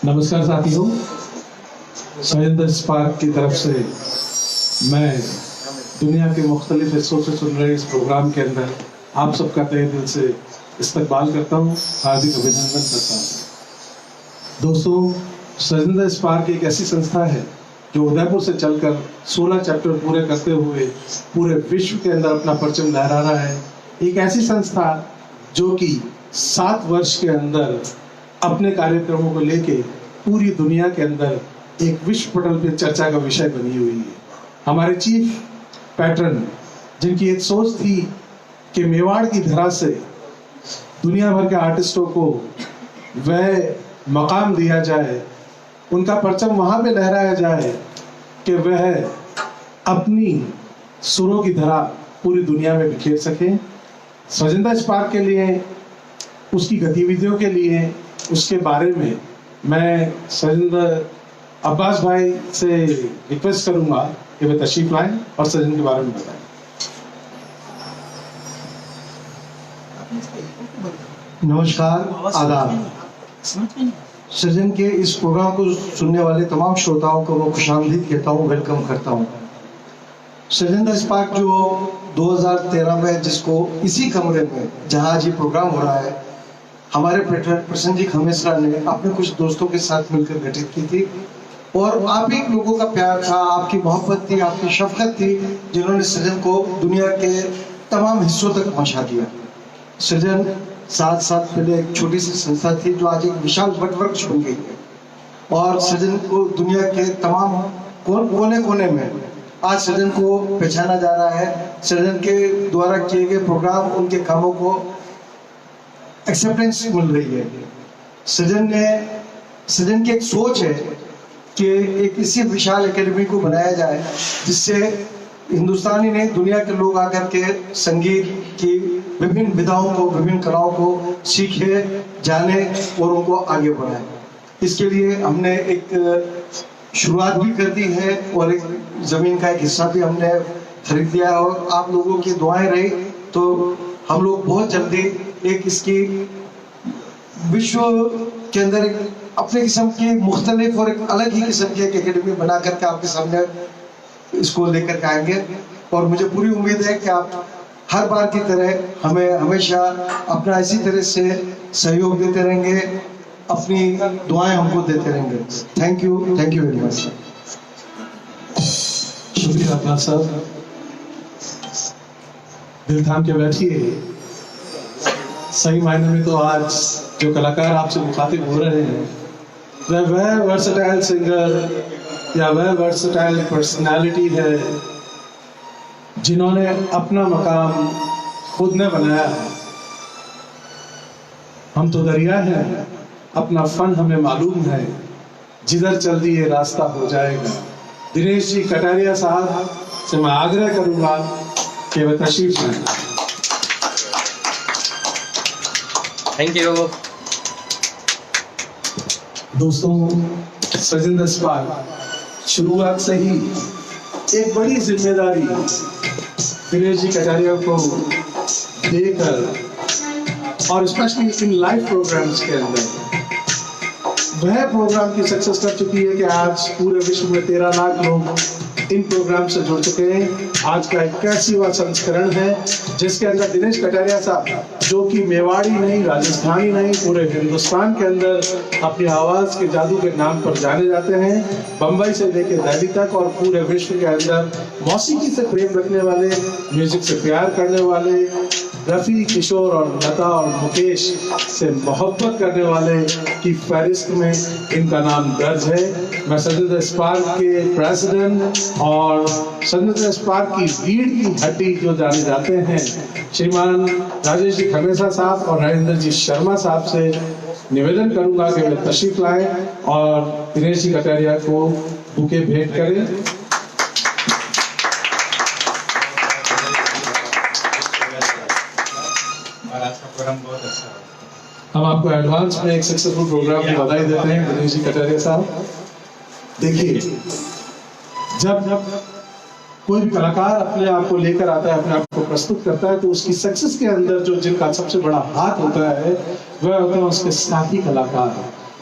नमस्कार साथियों, सैयद स्पार्क की तरफ से मैं दुनिया के मुख्तलिफ हिस्सों से सुन रहे इस प्रोग्राम के अंदर आप सबका तहे दिल से इस्तकबाल करता हूँ, हार्दिक अभिनंदन करता हूँ। दोस्तों, सैयद स्पार्क एक ऐसी संस्था है जो उदयपुर से चलकर 16 चैप्टर पूरे करते हुए पूरे विश्व के अंदर अपना परचम लहरा रहा है। एक ऐसी संस्था जो कि 7 वर्ष के अंदर अपने कार्यक्रमों को लेके पूरी दुनिया के अंदर एक विश्व पटल पे चर्चा का विषय बनी हुई है। हमारे चीफ पैटर्न, जिनकी एक सोच थी कि मेवाड़ की धरा से दुनिया भर के आर्टिस्टों को वह मकाम दिया जाए, उनका परचम वहां पे लहराया जाए कि वह अपनी सुरों की धरा पूरी दुनिया में बिखेर सके। सैयद स्पार्क के लिए, उसकी गतिविधियों के लिए, उसके बारे में मैं सैयद अब्बास भाई से रिक्वेस्ट करूंगा कि वे तशरीफ लाएं और सैयद के बारे में बताएं। नमस्कार, आदाब। सृजन के इस प्रोग्राम को सुनने वाले तमाम श्रोताओं को मैं खुशामदीद कहता हूँ, वेलकम करता हूँ। सैयद स्पार्क जो 2013 में, जिसको इसी कमरे में जहाँ आज ये प्रोग्राम हो रहा है, हमारे प्रसन्नजीत खमेसरा ने अपने कुछ दोस्तों के साथ मिलकर गठित की थी, और आप ही लोगों का प्यार था, आपकी मोहब्बत थी, आपकी शफकत थी, जिन्होंने सृजन को दुनिया के तमाम हिस्सों तक पहुंचा दिया। सृजन 7 साल पहले एक छोटी सी संस्था थी जो आज एक विशाल वटवृक्ष बन गई है, और सृजन को दुनिया के तमाम कोने कोने में आज सृजन को पहचाना जा रहा है। सृजन के द्वारा किए गए प्रोग्राम, उनके कामों को एक्सेप्टेंस मिल रही है। सृजन की एक सोच है कि एक इसी विशाल एकेडमी को बनाया जाए जिससे हिंदुस्तानी नहीं, दुनिया के लोग आकर के संगीत की विभिन्न विधाओं को, विभिन्न कलाओं को सीखे, जाने और उनको आगे बढ़ाए। इसके लिए हमने एक शुरुआत भी कर दी है और एक जमीन का एक हिस्सा भी हमने खरीद लिया, और आप लोगों की दुआएं रही तो हम लोग बहुत जल्दी एक इसकी विश्व के अंदर एक अपने किस्म की मुख्तलिफ और एक अलग ही किस्म की एक एकेडमी बना करके आपके सामने इसको लेकर के आएंगे। और मुझे पूरी उम्मीद है कि आप हर बार की तरह हमें हमेशा अपना इसी तरह से सहयोग देते रहेंगे, अपनी दुआएं हमको देते रहेंगे। Thank you very much. शुक्रिया अब्बास साहब, दिल थाम के बैठिए। सही मायने में तो आज जो कलाकार आपसे मुखातिब हो रहे हैं वह वर्सेटाइल सिंगर या वह वर्सेटाइल पर्सनालिटी है जिन्होंने अपना मकाम खुद ने बनाया है। हम तो दरिया हैं, अपना फन हमें मालूम है, जिधर चल दिए रास्ता हो जाएगा। दिनेश जी कटारिया साहब से मैं आग्रह करूंगा कि वे तशरीफ लाएं। Thank you. दोस्तों, सजिंदर स्पार्क शुरुआत से ही एक बड़ी जिम्मेदारी दिनेश जी कटारिया को देकर और स्पेशली इन लाइव प्रोग्राम्स के अंदर वह प्रोग्राम की सक्सेस कर चुकी है कि आज पूरे विश्व में 13 लाख लोग इन प्रोग्राम से जुड़ चुके हैं। आज का 81वां संस्करण है जिसके अंदर दिनेश कटारिया साहब, जो कि मेवाड़ी नहीं, राजस्थानी नहीं, पूरे हिंदुस्तान के अंदर अपनी आवाज के जादू के नाम पर जाने जाते हैं। बंबई से लेकर दिल्ली तक और पूरे विश्व के अंदर मौसीकी से प्रेम रखने वाले, म्यूजिक से प्यार करने वाले, रफ़ी, किशोर और लता और मुकेश से मोहब्बत करने वाले की फहरिस्त में इनका नाम दर्ज है। मैं सजिंदर स्पार्क के प्रेसिडेंट और सजिंदर स्पार्क की रीढ़ की हड्डी जो जाने जाते हैं श्रीमान राजेश जी खमेसा साहब और राजेंद्र जी शर्मा साहब से निवेदन करूंगा कि वे तशरीफ लाएं और दिनेश जी कटारिया को बुके भेंट करें। हम आपको एडवांस में एक सक्सेसफुल प्रोग्राम की बधाई देते हैं दिनेश जी कटारिया साहब। देखिए, जब कोई भी कलाकार अपने आप को लेकर आता है, अपने आप को प्रस्तुत करता है, तो उसकी सक्सेस के अंदर जो जिनका सबसे बड़ा हाथ होता है वह होते हैं उसके साथी कलाकार।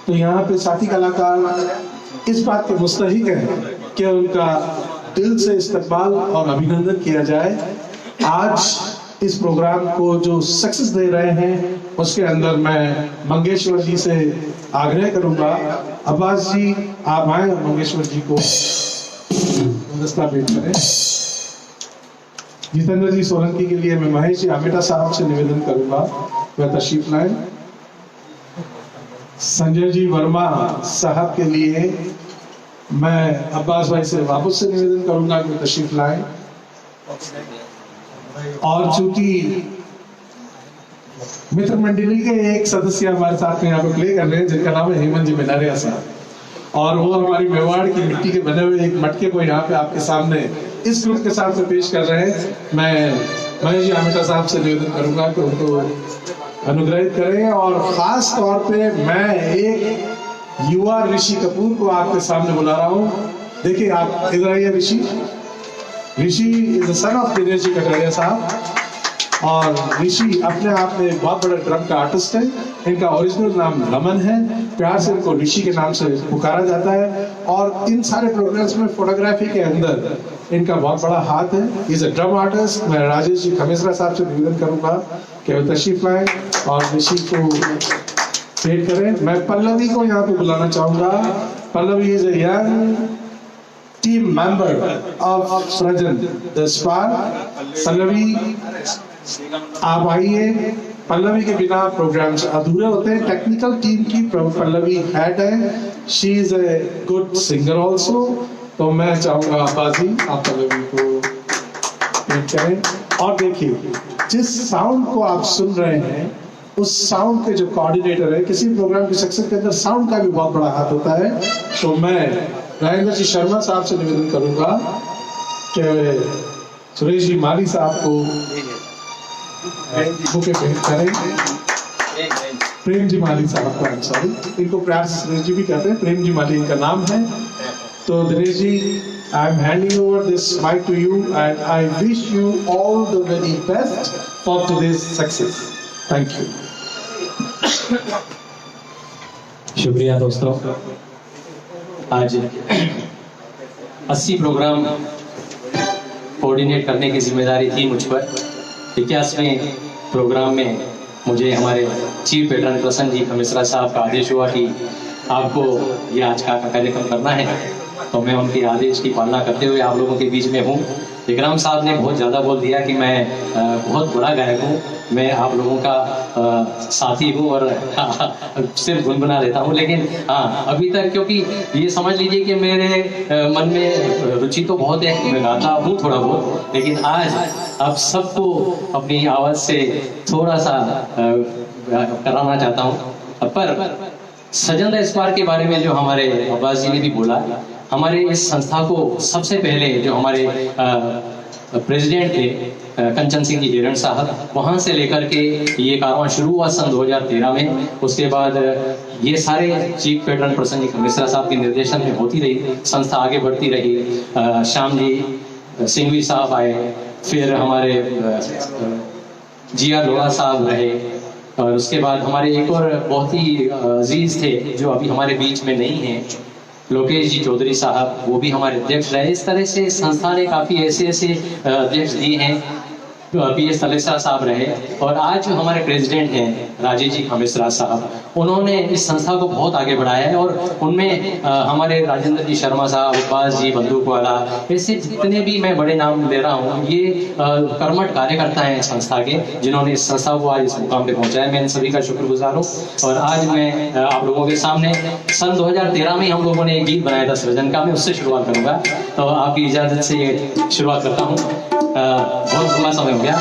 तो यहाँ पे साथी कलाकार इस बात के मुस्तहिक हैं कि उनका दिल से इस्तकबाल और अभिनंदन किया जाए। आज इस प्रोग्राम को जो सक्सेस दे रहे हैं उसके अंदर मैं मंगेश्वर जी से आग्रह करूंगा, अब्बास जी आप आए और मंगेश्वर जी को गुलदस्ता भेंट करें। जितेंद्र जी सोलंकी के लिए मैं महेश जी आमेटा साहब से निवेदन करूंगा वह तशरीफ लाएं। संजय जी वर्मा साहब के लिए मैं अब्बास भाई से वापस से निवेदन करूंगा कि तशरीफ लाएं। और चूंकि मित्र मंडली के एक सदस्य हमारे साथ में यहाँ पे प्ले कर रहे हैं जिनका नाम है हेमंत जी मिनारिया साहब, और वो हमारी मेवाड़ की मिट्टी के बने हुए एक मटके को यहाँ पे आपके सामने इस ग्रुप के साथ में पेश कर रहे हैं। मैं महेश जी आमेटा साहब से निवेदन करूंगा कि उनको अनुग्रहित करें। और खास तौर पे मैं एक युवा ऋषि कपूर को आपके सामने बुला रहा हूँ। देखिए, आप इधर आइए। Rishi is the son of Dinesh ji Kataria sahab, और ऋषि अपने आप में बहुत बड़ा ड्रम का आर्टिस्ट है। इनका ओरिजिनल नाम रमन है, प्यार से इनको ऋषि के नाम से पुकारा जाता है। और इन सारे प्रोग्राम्स में फोटोग्राफी के अंदर इनका बहुत बड़ा हाथ है। Is a drum artist. मैं राजेश जी खमेसरा साहब से निवेदन करूंगा कि वे तशरीफ लाएं और ऋषि को भेंट करें। मैं पल्लवी को यहाँ पे बुलाना चाहूंगा। Pallavi is a young team member of सृजन द स्पार्क। पल्लवी आप आइए। पल्लवी के बिना प्रोग्राम्स अधूरे होते हैं। टेक्निकल टीम की पल्लवी हेड है। She is a good singer also. तो मैं चाहूंगा बाजी आप पल्लवी को भेंट करें। और देखिए, जिस साउंड को आप सुन रहे हैं उस साउंड के जो कोऑर्डिनेटर है, किसी प्रोग्राम की सक्सेस के अंदर साउंड का भी बहुत बड़ा हाथ होता है। तो मैं राजेंद्र जी शर्मा साहब से निवेदन करूंगा कि सुरेश जी माली साहब को बुके भेंट करें। प्रेम जी माली साहब को, सॉरी, इनको प्यार से सुरेश जी भी कहते हैं, प्रेम जी माली इनका नाम है। तो Dinesh ji, I am handing over this mic to you and I wish you all the very best for today's success. Thank you. शुक्रिया दोस्तों। आज 80 प्रोग्राम कोऑर्डिनेट करने की जिम्मेदारी थी मुझ पर। 81वें प्रोग्राम में मुझे हमारे चीफ पेट्रन प्रसन्न जी खमेसरा साहब का आदेश हुआ कि आपको ये आज का कार्यक्रम करना है। तो मैं उनके आदेश की पालना करते हुए आप लोगों के बीच में हूँ। इकराम साहब ने बहुत ज़्यादा बोल दिया कि मैं बहुत बड़ा गायक हूँ, मैं आप लोगों का साथी हूँ और सिर्फ गुनगुना लेता हूँ। लेकिन हाँ, अभी तक क्योंकि ये समझ लीजिए कि मेरे मन में रुचि तो बहुत है, मैं गाता हूँ थोड़ा बहुत, लेकिन आज अब सबको अपनी आवाज़ से थोड़ा सा कराना चाहता हूँ। पर सजन स्पार्क के बारे में जो हमारे अब्बास जी ने भी बोला, हमारे इस संस्था को सबसे पहले जो हमारे प्रेसिडेंट थे कंचन सिंह जी हिरण साहब, वहाँ से लेकर के ये कारवां शुरू हुआ सन 2013 में। उसके बाद ये सारे चीफ पेट्रन प्रसन्न जी मिश्रा साहब के निर्देशन में होती रही, संस्था आगे बढ़ती रही। श्याम जी सिंघवी साहब आए, फिर हमारे जिया लोड़ा साहब रहे, और उसके बाद हमारे एक और बहुत ही अजीज थे जो अभी हमारे बीच में नहीं हैं, लोकेश जी चौधरी साहब, वो भी हमारे अध्यक्ष रहे। इस तरह से संस्था ने काफ़ी ऐसे अध्यक्ष दिए हैं। PS तलेसा साहब रहे, और आज जो हमारे प्रेसिडेंट हैं राजेश जी मिश्रा साहब, उन्होंने इस संस्था को बहुत आगे बढ़ाया है। और उनमें हमारे राजेंद्र जी शर्मा साहब, अब्बास जी बंदूकवाला, ऐसे जितने भी मैं बड़े नाम ले रहा हूँ, ये कर्मठ कार्यकर्ता हैं संस्था के, जिन्होंने इस संस्था को आज इस मुकाम पे पहुँचाया। मैं इन सभी का शुक्रगुजार हूँ। और आज मैं आप लोगों के सामने सन 2013 में हम लोगों ने एक गीत बनाया था सृजन का, मैं उससे शुरुआत करूँगा। तो आपकी इजाज़त से ये शुरुआत करता हूँ। बहुत लंबा समय हो गया।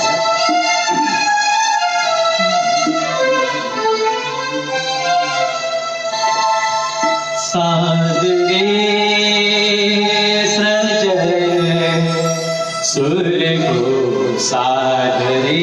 सादरे सृजन सुर को सादरे,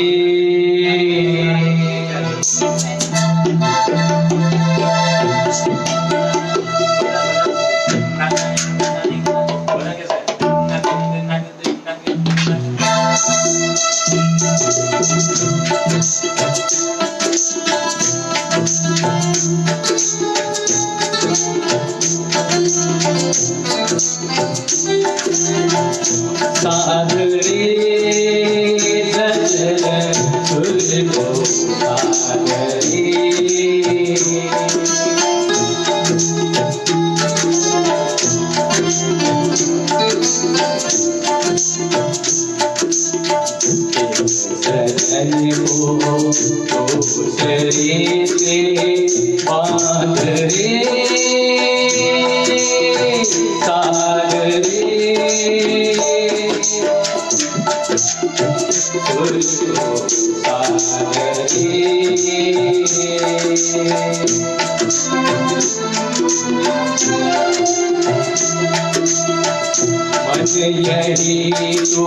यही तो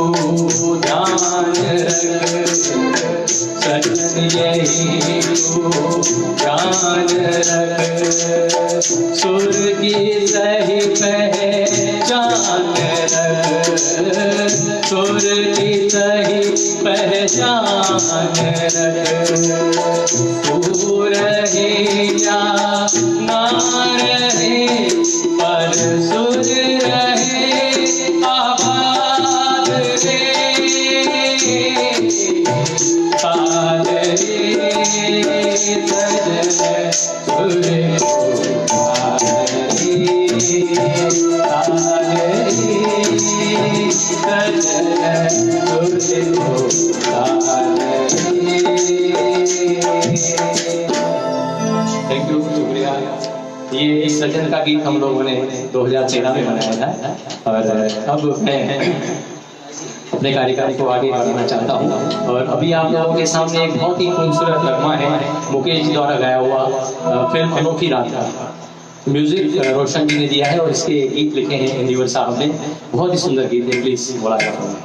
ध्यान रख सजन, यही तो ध्यान रख, सुर की सही पहचान रख, सुर की सही पहचान रख। तू रहे या ना रहे, पर सुर रहे आबाद रे, आबाद रे सजन सुर को आबाद रे, आबाद रे सजन सुर को आबाद रे। थैंक यू, शुक्रिया। ये सजन का गीत हम लोगों ने 2013 में बनाया था, और अब मैं अपने कार्यक्रम को आगे बढ़ाना चाहता हूँ। और अभी आप लोगों के सामने एक बहुत ही खूबसूरत नगमा है, मुकेश जी द्वारा गाया हुआ, फिल्म अनोखी रात का। म्यूजिक रोशन जी ने दिया है और इसके गीत लिखे हैं इंदिवर साहब ने। बहुत ही सुंदर गीत है, प्लीज बोला जाता हूँ।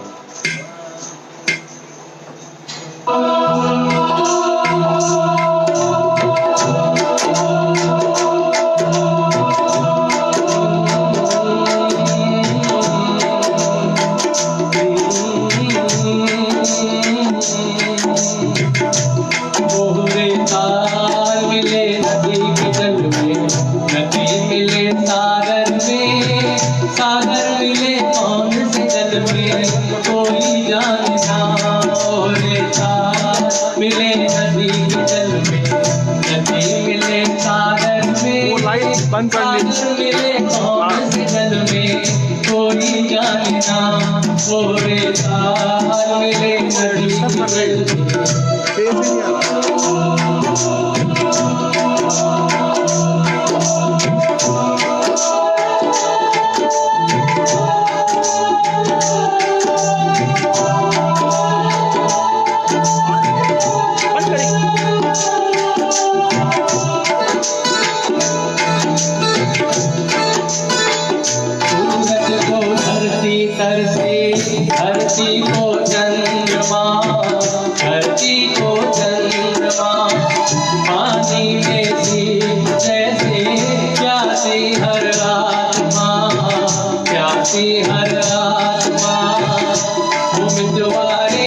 कोई जान जाने ना पूरे साल मिले नदी धरती को चंद्रमा पानी में दीप जैसे प्यासी हर आत्मा उम्मीदवारे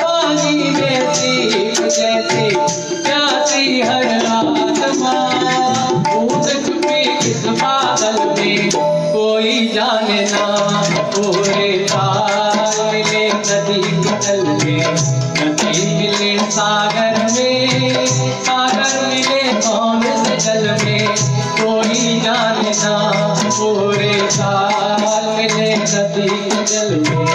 पानी में दीप जैसे प्यासी हर आत्मा बूंद छुपी किस बादल में कोई जाने ना पूरे ताल मिले नदी के जल में नदी मिले सागर मिले कौन से जल में कोई जाने ना पूरे ताल मिले नदी के जल में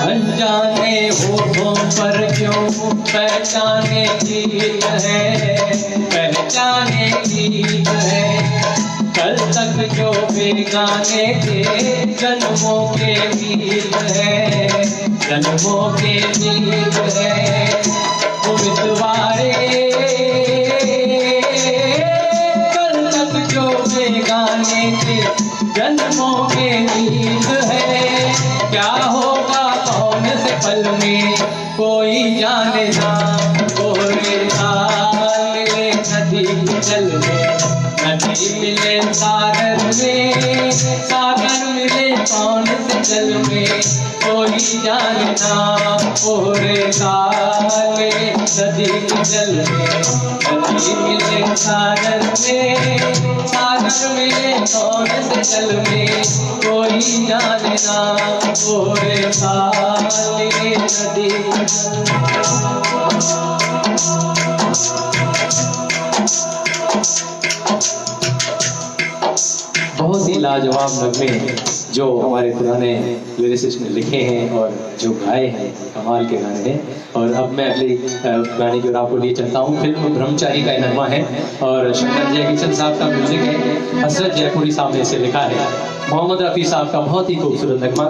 अनजाने होठों पर क्यों पहचाने गीत है कल तक जो बेगाने थे जन्मों के गीत है उम्मीदवारे कल तक जो बेगाने थे जन्मों के गीत है क्या होगा कौन से पल में कोई जाने ना पूरे साल मिले नदी के जल में नदी मिले सागर मिले कौन से जल में कोई जाने ना पूरे साल मिले नदी के जल में नदी मिले सागर मिले कौन से जल में कोई जाने ना पूरे साल मिले नदी के जल बहुत ही लाजवाब नगमे जो हमारे पुराने लिरिसिस्ट ने लिखे हैं और जो गाए हैं कमाल के गाने हैं। और अब मैं अगली गाने की ओर आपको लिए चलता हूँ। फिल्म ब्रह्मचारी का नगमा है और शंकर जयकिशन साहब का म्यूजिक है। हसरत जयपुरी साहब ने इसे लिखा है। मोहम्मद रफ़ी साहब का बहुत ही खूबसूरत नगमा।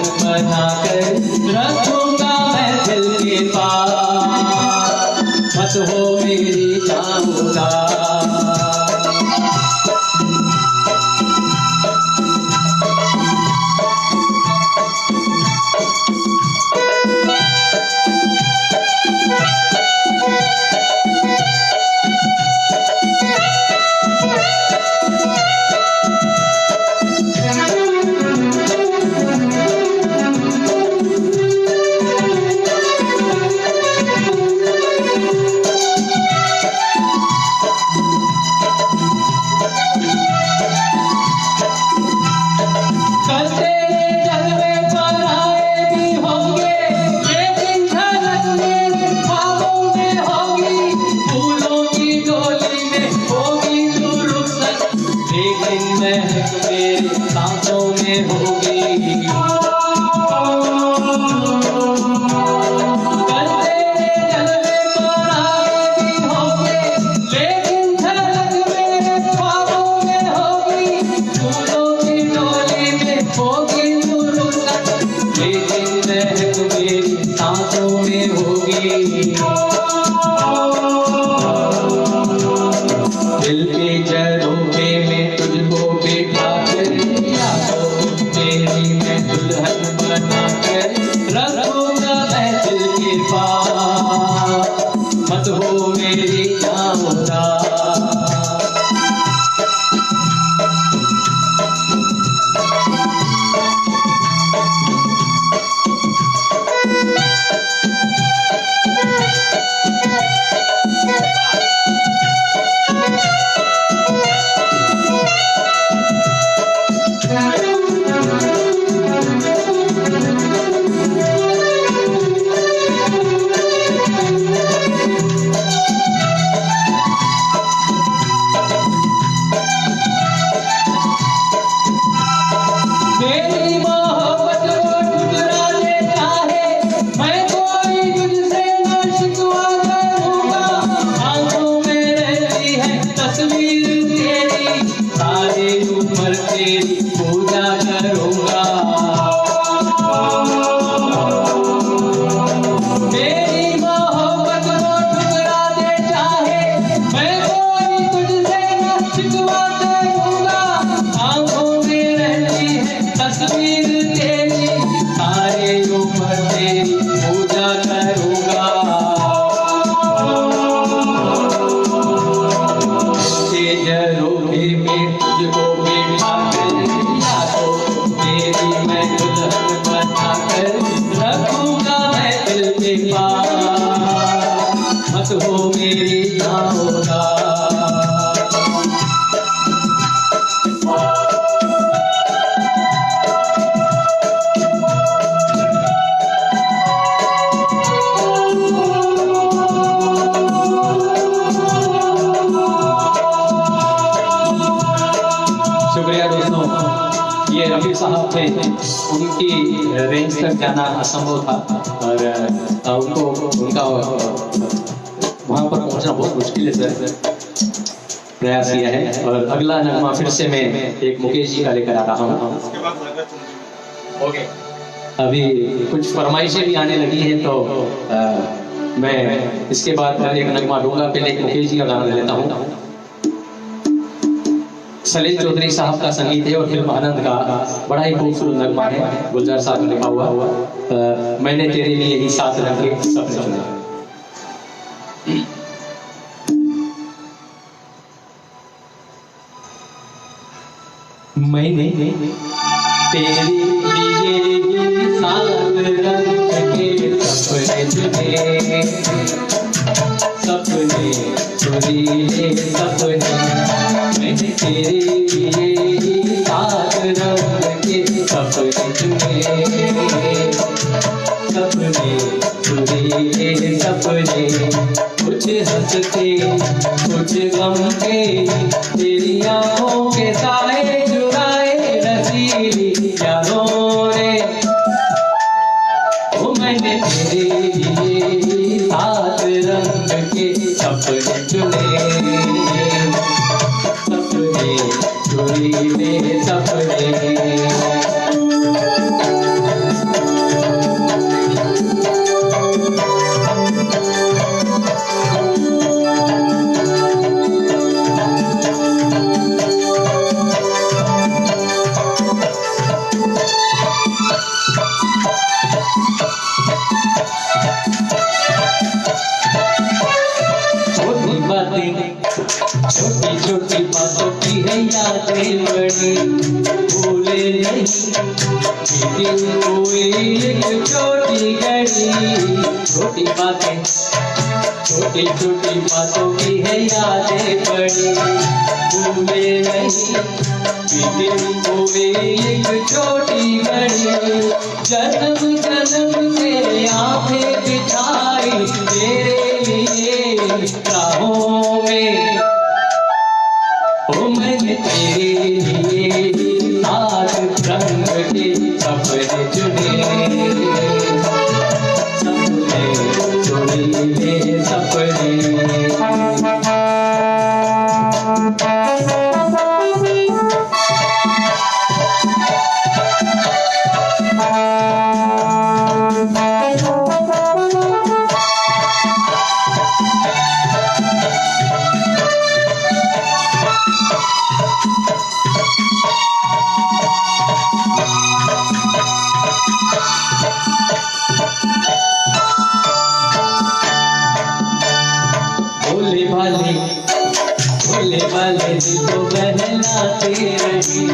दुल्हन बनाकर रखूंगा मैं दिल के पास, मत हो मेरी जान उदास। सांसों में होगी करते जलवे पर आएगी होगी, लेकिन झलक मेरे ख्वाबों में होगी। फूलों की डोली में होगी फुर्सत, लेकिन महक मेरी सांसों में होगी। दिल के झरोखे में तुझको बिठा कर मेरी मैं दुल्हन बना कर रखूंगा मैं दिल के पास, मत हो मेरी जान उदास। मेरी मोहब्बत को ठुकरा दे चाहे, मैं कोई तुझसे न शिकवा करूंगा। आंखों में रहती है तस्वीर तेरी, सारी उम्र तेरी पूजा करूंगा। मेरी मोहब्बत को ठुकरा दे चाहे, मैं कोई तुझसे न शिकवा करूंगा। आंखों में रहती है तस्वीर तेरी, सारे उम्र तेरी पूजा करूंगा। झरोखे में तुझको बिठा कर यादों मेरी मैं दुल्हन बना कर रखूंगा मैं दिल के पास, मत हो मेरी जान उदास। शुक्रिया दोस्तों, ये रफी साहब थे, उनकी रेंज तक जाना असंभव था और उनको उनका वहाँ पर पहुँचना बहुत मुश्किल है सर, प्रयास किया है। और अगला नगमा फिर से मैं एक मुकेश जी का लेकर आ रहा हूँ। अभी कुछ फरमाइशें भी आने लगी हैं, तो मैं इसके बाद एक नगमा दूंगा। पहले एक मुकेश जी का गाना ले लेता हूँ। सलील चौधरी साहब का संगीत है और फिल्म आनंद का बड़ा ही खूबसूरत नगमा है, गुलजार साहब ने लिखा हुआ। मैंने तेरे लिए ही साथ रखे सपने चुने। मैंने तेरे लिए ही साथ रखे सपने चुने, सपने चुरीले सपने। मैंने तेरे लिए ही साथ रखे सपने चुने, सपने चुरीले सपने। कुछ हंसते कुछ गम के, तेरी आँखों के साए चुराए रसीली यादों ने। ओ मैंने तेरे लिए साथ रंग के सपने चुने, सपने चुरीले सपने। कोई एक छोटी घड़ी, छोटी बातें, छोटी छोटी बातों की है यादें पड़ी, भूले नहीं बीते हुए एक छोटी घड़ी, जन्म जन्म से आंखें बिछाई तेरे लिए राहों में, ओ मैंने तेरे लिए हाथ रंग के सपने चुने, सपने चुने सपने। भोले भाले दिल को बहलाते रहे,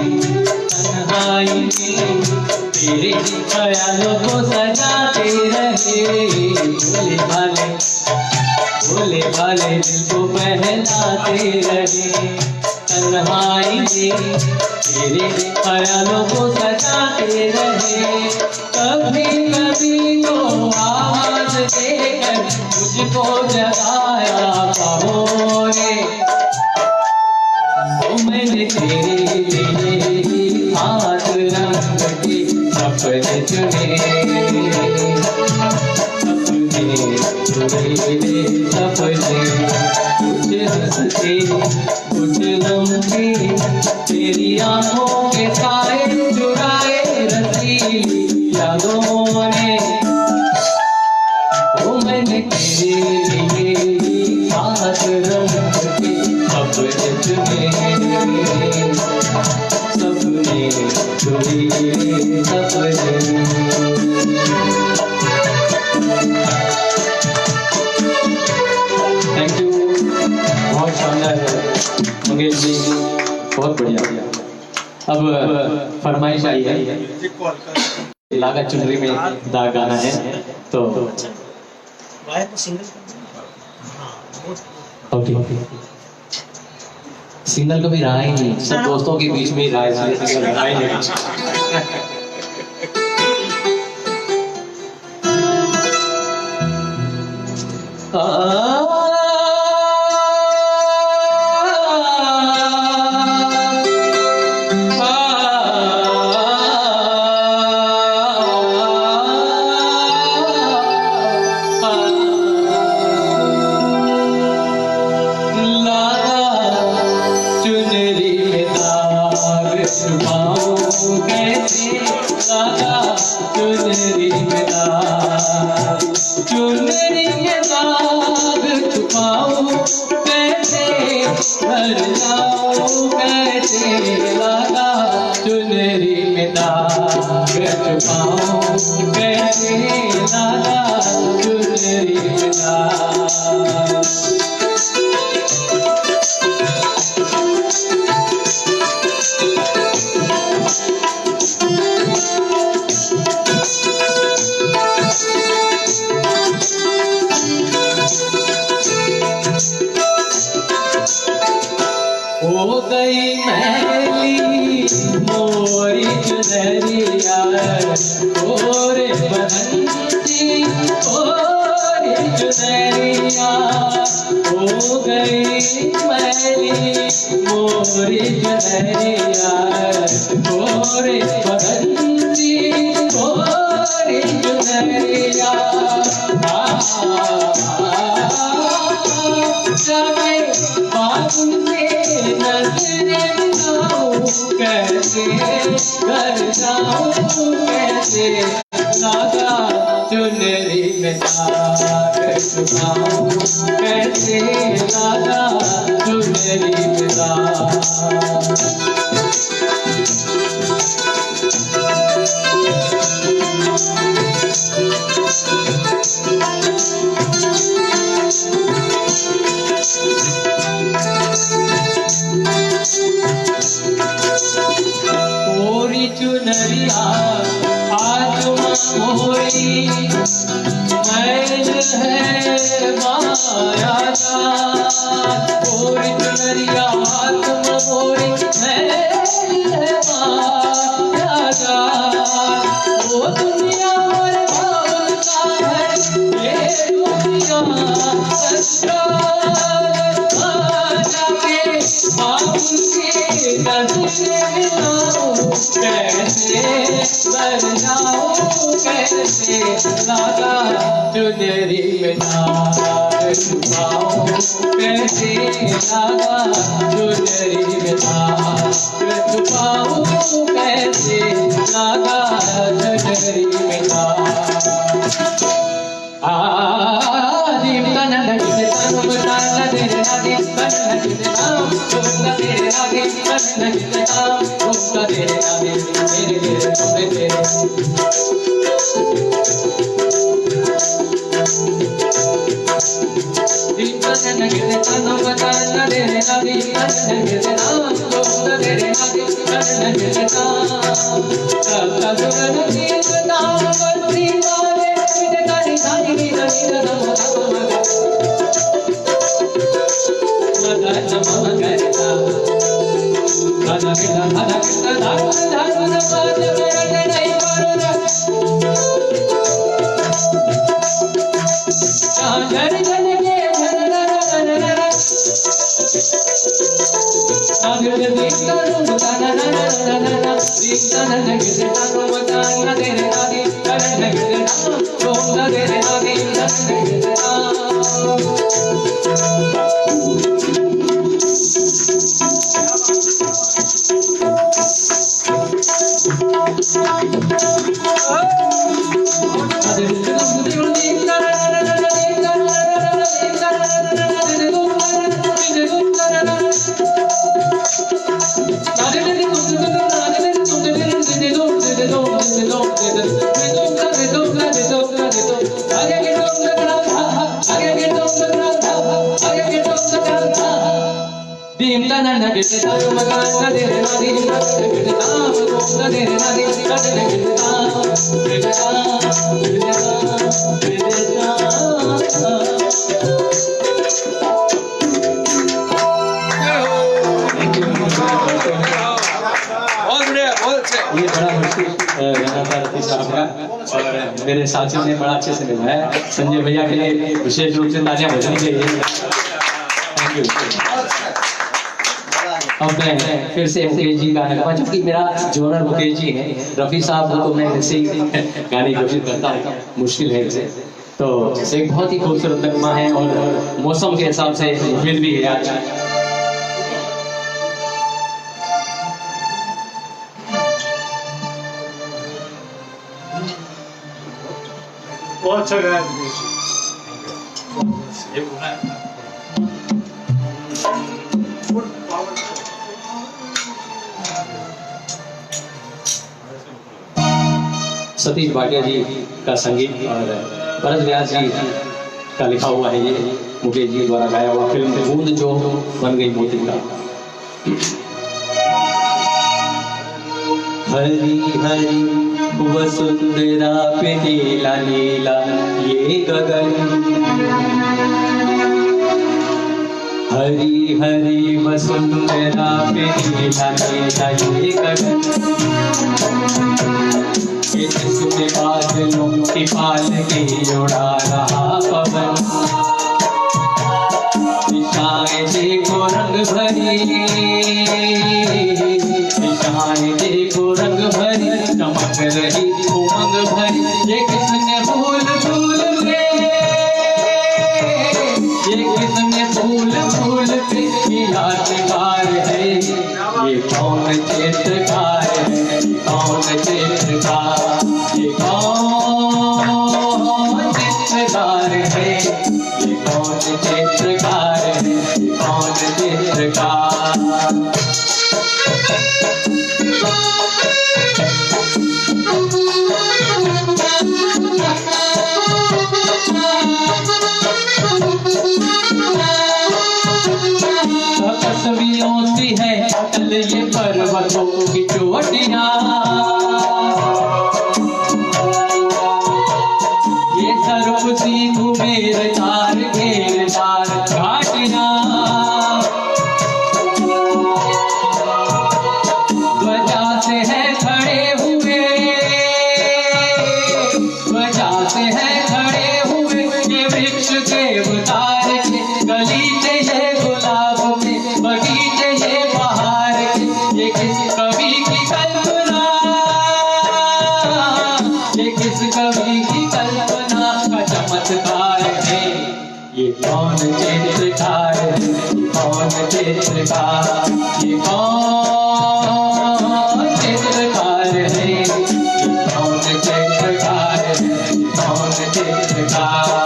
तन्हाई में तेरे ख्यालों को सजाते रहे, भोले भाले दिल को बहलाते रहे, तन्हाई में तेरे ख्यालों को सजाते रहे, कभी कभी तो आवाज देकर मुझको जगाया कहो रे, ओ मैंने तेरे लिए हाथ रंग के सपने चुने, सपने चुने सपने, कुछ हंसते कुछ गमते, तेरी आंखों के साए चुराए रसीली यादों ने, ओ मैंने तेरे लिए हाथ रंग के सपने चुने, सपने चुने सपने। थैंक यू, बहुत शानदार मंगेश जी, बहुत बढ़िया। अब फरमाइश आई है, लागा चुनरी में दाग गाना है, तो ओके सिंगल कभी रहा ही नहीं, सब दोस्तों के बीच में ही रहा है, सिंगल रहा ही नहीं। चुनरी में दाग, चुनरी में दाग छुपाऊं कैसे, भर जाऊं कैसे, लगा चुनरी में दाग छुपाऊं कैसे, लगा चुनरी में दाग। हो गई मैली मोरी चुनरिया, गोरे बहंती मोरी चुनरिया, हो गई मैली मोरी चुनरिया, गोरे बहंती मोरी चुनरिया, कैसे घर जाऊं कैसे, लगा चुनरी में दाग छुपाऊं कैसे, लगा चुनरी में दाग। चुनरिया आज मोरी मैल है माया जाल मोरी चुनरिया तुम मोरी मैल है माया जाल वो दुनिया और भावल का है ये दुनिया सच्चाल जाके बाबुल के नजरे लो कैसे मर जाऊं कैसे लागा चुनरी में तार छुपाऊं कैसे लागा चुनरी में तार छुपाऊं कैसे लागा चुनरी में तार आदिम तन लगे तनु तान तेरे नादी तन लगे नाम तुमका तेरे नादी तन लगे नाम तुमका तेरे नादी मेरे तेरे दिल तन लगे तनु तान तेरे नादी तन लगे नाम तुमका तेरे नादी तन लगे नाम का सुरन की नाम बंदी वाले तेरे सारी की नदी ये बड़ा मुश्किल गाना था रफी साहब का और मेरे साथियों ने बड़ा अच्छे से निभाया। संजय भैया के लिए विशेष रूप से तालियां बजनी चाहिए। Thank you. अब मैं फिर से मुकेश जी गाना गाऊंगा, क्योंकि मेरा जोनर मुकेश जी है। रफी साहब को तो मैं ऐसे ही गाने की कोशिश करता हूँ, मुश्किल है इसे। तो एक बहुत ही खूबसूरत नगमा है और मौसम के हिसाब से मुफीद भी है आज। बहुत अच्छा गाया सतीश भाटिया जी का संगीत और भरत व्यास जी का लिखा हुआ है। ये मुकेश जी द्वारा गाया हुआ फिल्म बूंद जो बन गई मोती का। हरी हरी वसुंधरा पे नीला नीला ये गगन, हरी हरी वसुंधरा पे नीला नीला ये गगन, जिसमें बादलों की पालकी उड़ा रहा पवन, दिशाएं देखो रंग भरी, दिशाएं देखो रंग भरी, चमक रही उमंग भरी, ये किसने फूल फूल पे, ये किसने फूल फूल पे किया शिकार है, ये कौन चित्रकार है, कौन चित्रकार, ये कौन चित्रकार है, ये कौन चित्रकार है, ये कौन चित्रकार। तस्वीरों सी है अटल ये पर्वतों की चोटियां, घेर तार घाटियां ध्वजा से है खड़े हुए, ध्वजा से है खड़े हुए ये वृक्ष देवदार के, गलीचे ये गुलाब के, बगीचे ये बहार के, ये किस कवि की कल्पना, ये किस कवि की कल्पना का चमत्कार है। ये कौन चित्रकार है, ये कौन चित्रकार, ये कौन चित्रकार है, ये कौन चित्रकार है, ये कौन चित्रकार।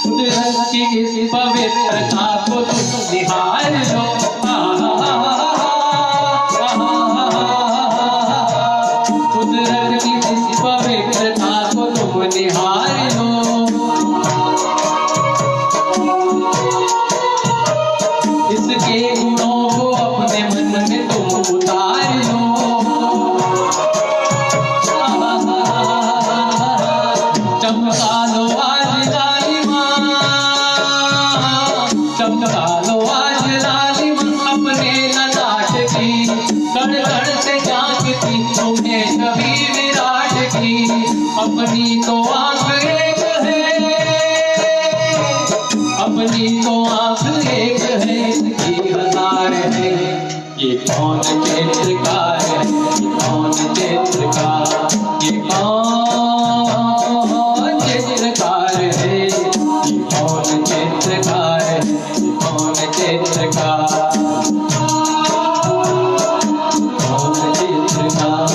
कुदरत की इस पवित्रता को तुम निहार लो, कुदरत की इस पवित्रता को तुम निहार लो, इसके गुणों को अपने मन में तुम उतार लो, चमका लो आज लालिमा, चमका लो आज लालिमा अपने ललाट की, कण कण से झांकती तुम्हें कभी विराट की, अपनी तो आंख एक है, अपनी तो आंख एक है, इसकी हजार है। ये कौन चित्रकार है, ये कौन चित्रकार, ये कौन चित्रकार है, ये कौन चित्रकार है, ये कौन चित्रकार, कौन चित्रकार,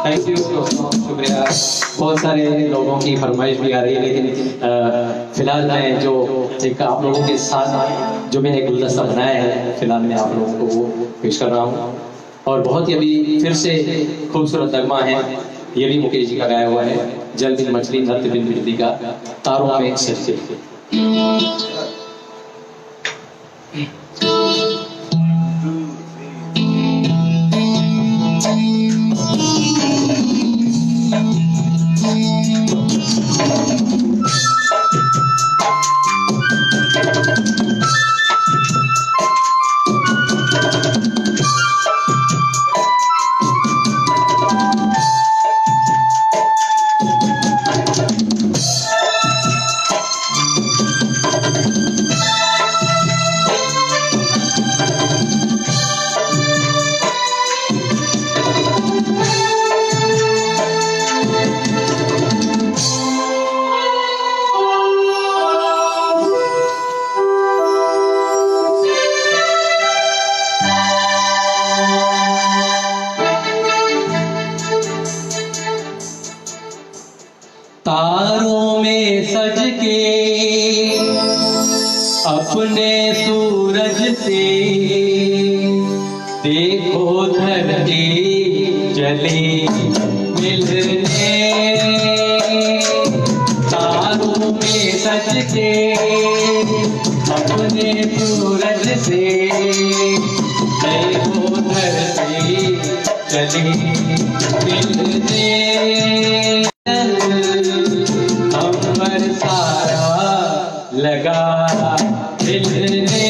थैंक यू, शुक्रिया। बहुत सारे लोगों की फरमाइश भी आ रही है, लेकिन फिलहाल मैं जो एक आप लोगों के साथ जो मैंने गुलदस्ता बनाया है, फिलहाल मैं आप लोगों को वो पेश कर रहा हूँ। और बहुत ही अभी फिर से खूबसूरत नगमा है, ये भी मुकेश जी का गाया हुआ है, जल बिन मछली नृत्य बिन बिजली का, तारों में सच्चे। तारों में सज के अपने सूरज से देखो धरती चले मिलने, तारों में सज के अपने सूरज से देखो धरती चले मिलने, अंबर सारा लगा हिलने,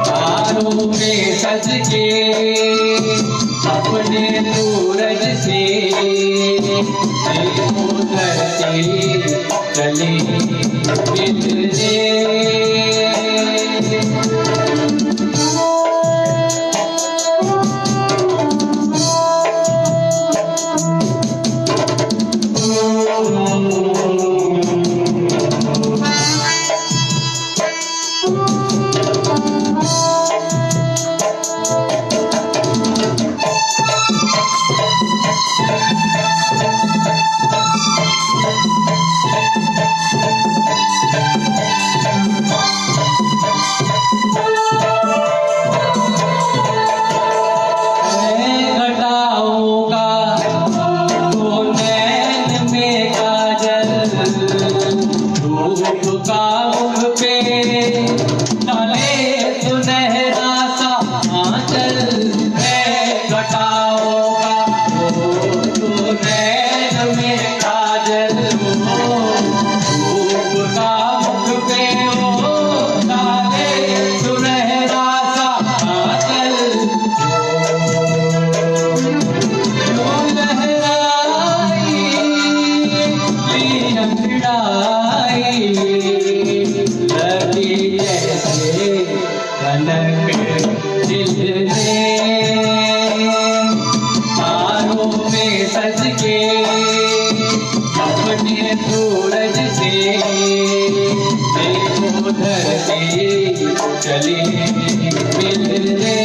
तारों में सज के अपने सूरज से देखो धरती चली मिलने। दिल ने तारों में सज के अपने सूरज से देखो धरती चली मिलने।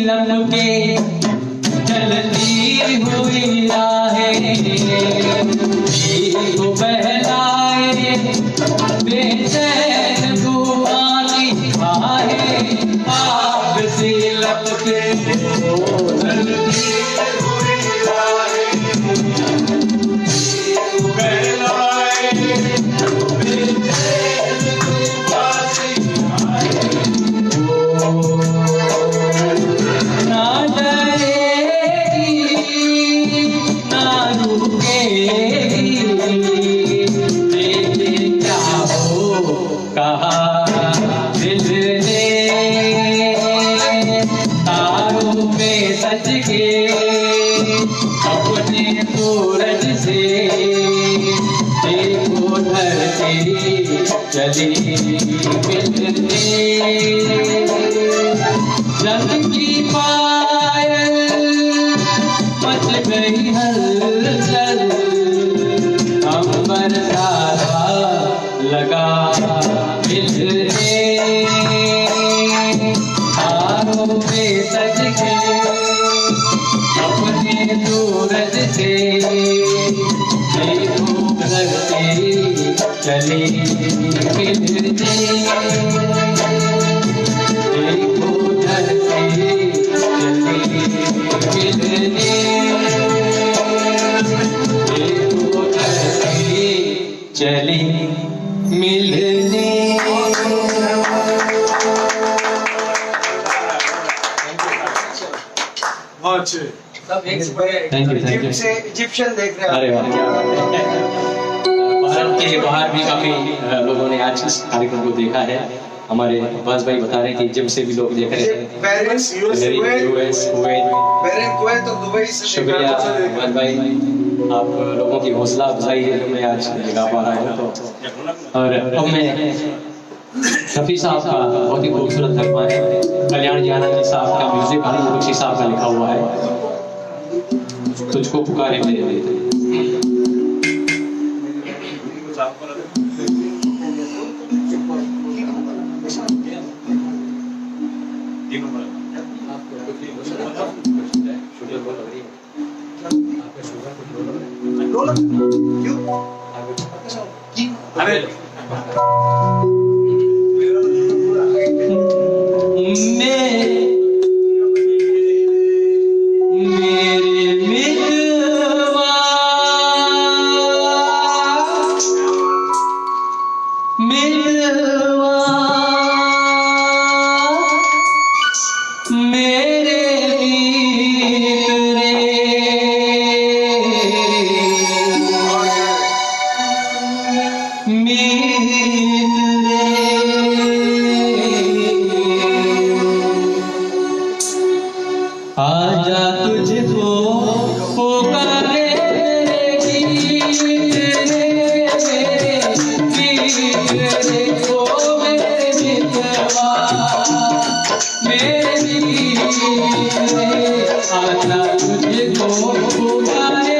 लपके चलती हुई राहें को बहलाए बेचैन तूफानी आहें। आग सी लपके चलती हुई राहें को बहलाए बेचैन तूफानी आहें। ना डरेगी ना रुकेगी देखे क्या हो कहा दिल ने तारों में सज के अपने सूरज से देखो धरती चली मिलने। जग की पायल मच गई हलचल अंबर सारा लगा मिलने। तारों में सज के अपने सूरज से देखो धरती चली मिलने। देखो धरती चली मिलने। देखो धरती चली मिलने। बहुत अच्छे। Thank you. इजिप्शियन देख रहे अरे वाह, क्या बात है। भारत के बाहर भी काफी लोगों ने आज इस कार्यक्रम को देखा है। हमारे अब्बास भाई बता रहे थे जिम से भी लोग देख रहे थे। Parents US Kuwait. कुवैत और दुबई से शुक्रिया अब्बास भाई, आप लोगों की हौसला अफजाई है जो मैं आज लगा पा रहा हूँ। तो और अब मैं रफी साहब का बहुत ही खूबसूरत नगमा है, कल्याण जी आनंद जी साहब का म्यूजिक अनिल बख्शी साहब का लिखा हुआ है, तुझको पुकारे मेरे बेटे। आजा तुझको पुकारे आजा तुझको पुकारे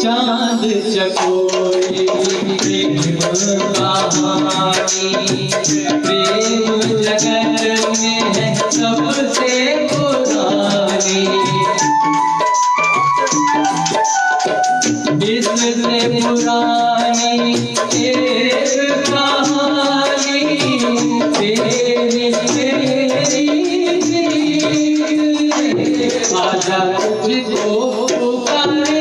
चांद चकोरी प्रेम कहानी प्रेम जगत में है सबसे पुरानी, इससे पुरानी एक कहानी तेरी मेरी, आजा तुझको पुकारे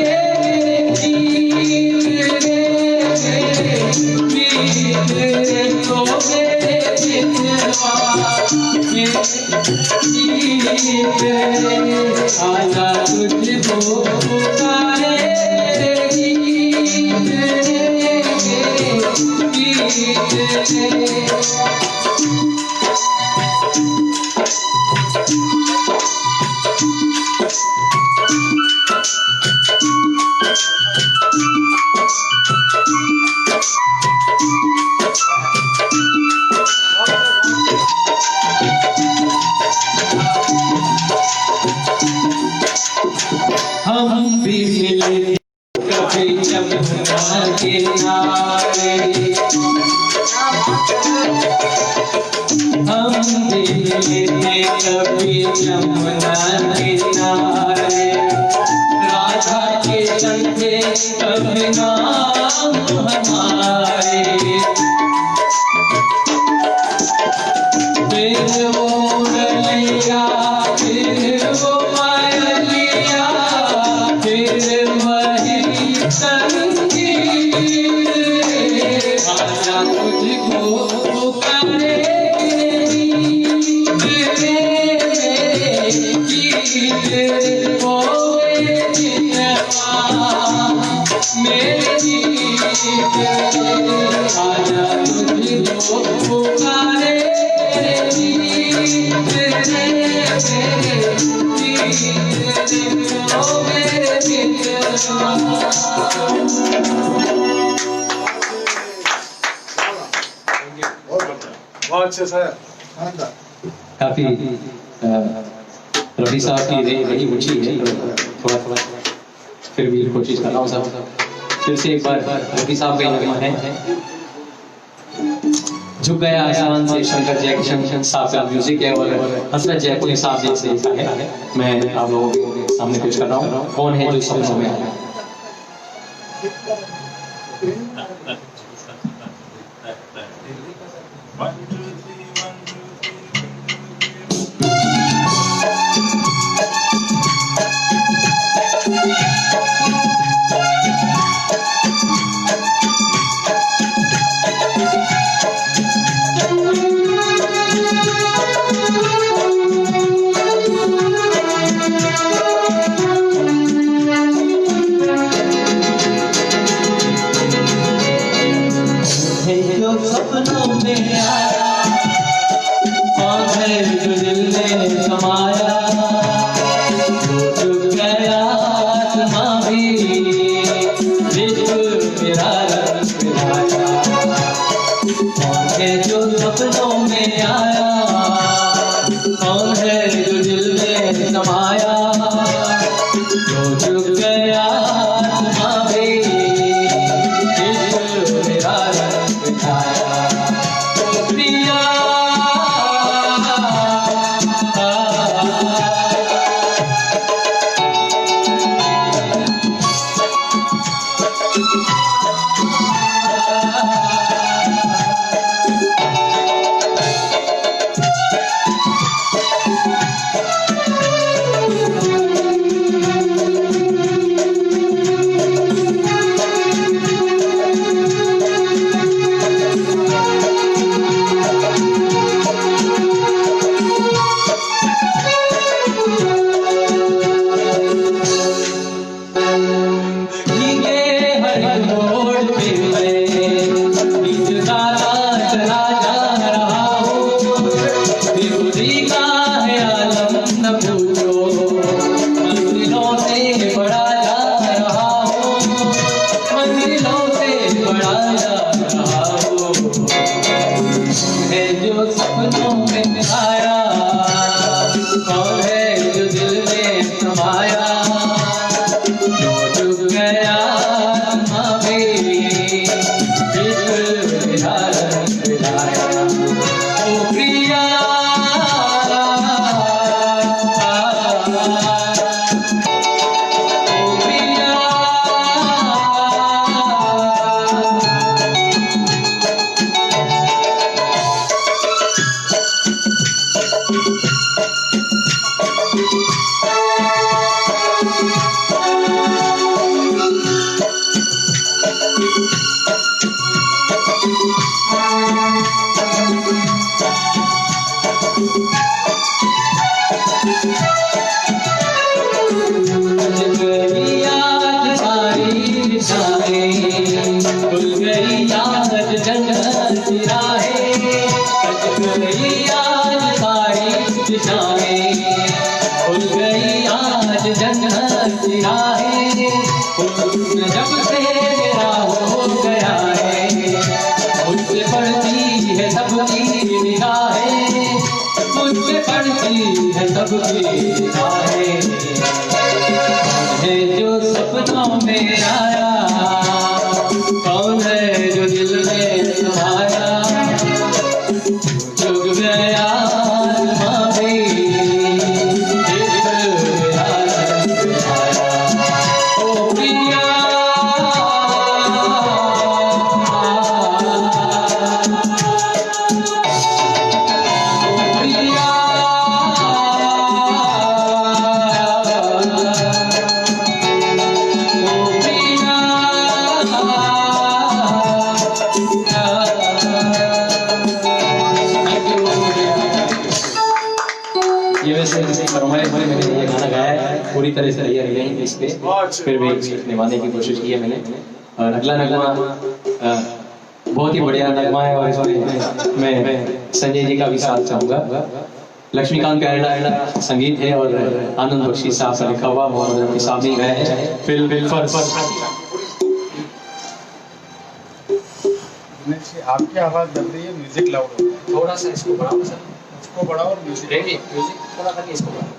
आजा तुझको पुकारे हम भी मिले कभी यमुना किनारे, हम भी मिले कभी यमुना किनारे, राधा के संगे कभी नाम हमारे, फिर वो मुरलिया फिर वो मायलिया, फिर वही संगीत, आजा तुझको पुकारे गीत होए जितवा मेरी गीत, आजा तुझको पुकारे बहुत अच्छे सर। काफी रवि साहब की रही ऊंची है, थोड़ा थोड़ा फिर भी कोशिश कर रहा हूँ साहब। फिर से एक बार रवि साहब का नगमा है, झुक गया आसमान से शंकर जयकिशन साहब का म्यूजिक है और हसरत जयपुरी साहब जी से लिखा है। मैं आप लोगों के सामने पेश कर रहा हूँ, कौन है जो सपनों में आया। सपनों में आया कौन है जो दिल में समाया, चुप गया आसमां भी मेरा रंग मिलाया, कौन है जो सपनों में आया, कौन है जो दिल में समाया, चुप गया आसमां भी मेरा रंग मिलाया। जो सपनों में आया, कौन है जो दिल में समाया, चुग गया मावी, ओ प्रिया ये वैसे फरमाइश में मैंने ये गाना गाया है, पूरी तरह से तैयारी नहीं है इस पे, फिर भी निभाने की कोशिश की है मैंने। और अगला नगमा बहुत ही बढ़िया नगमा है और इसमें मैं संजय जी का भी साथ चाहूंगा। लक्ष्मीकांत का संगीत है और आनंद बख्शी साहब का लिखा हुआ, मोहम्मद रफी साहब ने गाया है। फिल्म आपकी आवाज दब रही है, म्यूजिक लाउड हो, थोड़ा सा इसको बढ़ाओ सर, उसको बढ़ाओ और म्यूजिक थोड़ा सा इसको बढ़ाओ,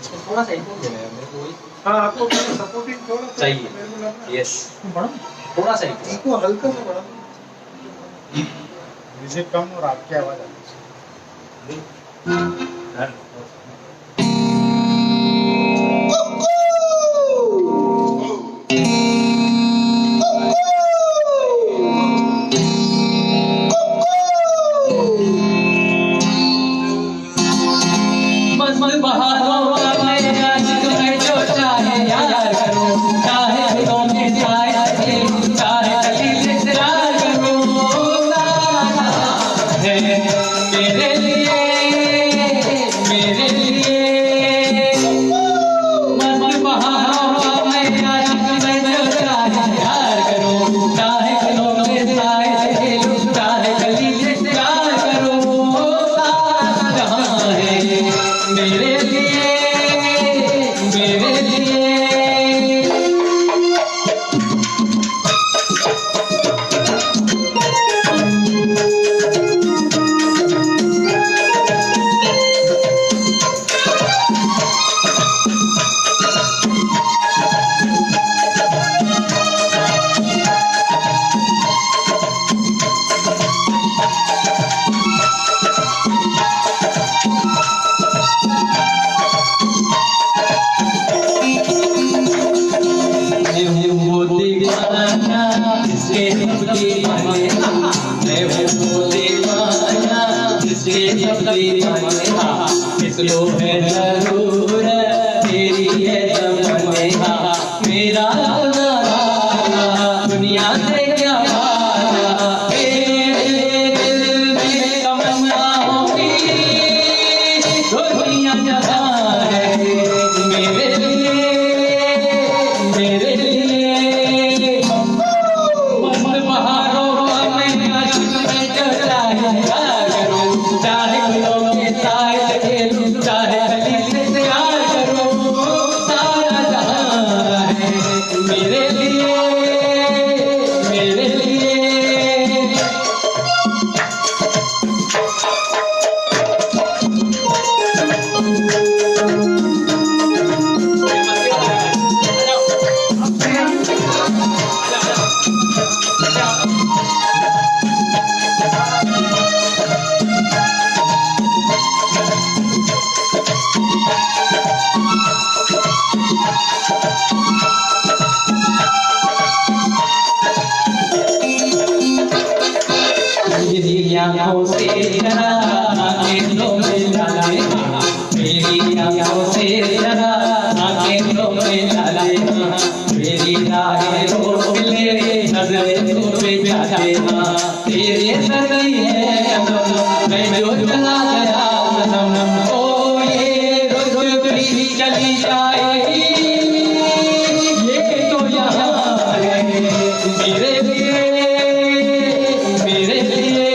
इसको थोड़ा सा इनको देना है मेरे को, वही हाँ आपको सपोर्टिंग थोड़ा चाहिए। यस, थोड़ा सा इसको हल्का सा बढ़ा, म्यूजिक कम और आपकी आवाज आती है। इसको है जरूर तेरी है तमन्ना, मेरा दुनिया से क्या मेरे दिल में तमन्ना होगी, दुनिया जहाँ है मेरे लिए मस्त बहारों में चाहे लोग के साथ खेलूं, चाहे गली से प्यार करूं, सारा जहां है मेरे लिए, मेरे लिए। आंखें तो मिला लेना मेरी आंखों से जरा आंखें तो मिला लेना मेरी राहें रोक ले नजरें तो बेचा देना तेरे सही है मैं जो चला गया सनम ओ ये रुक भी चली जाएगी ये तो यहाँ है मेरे लिए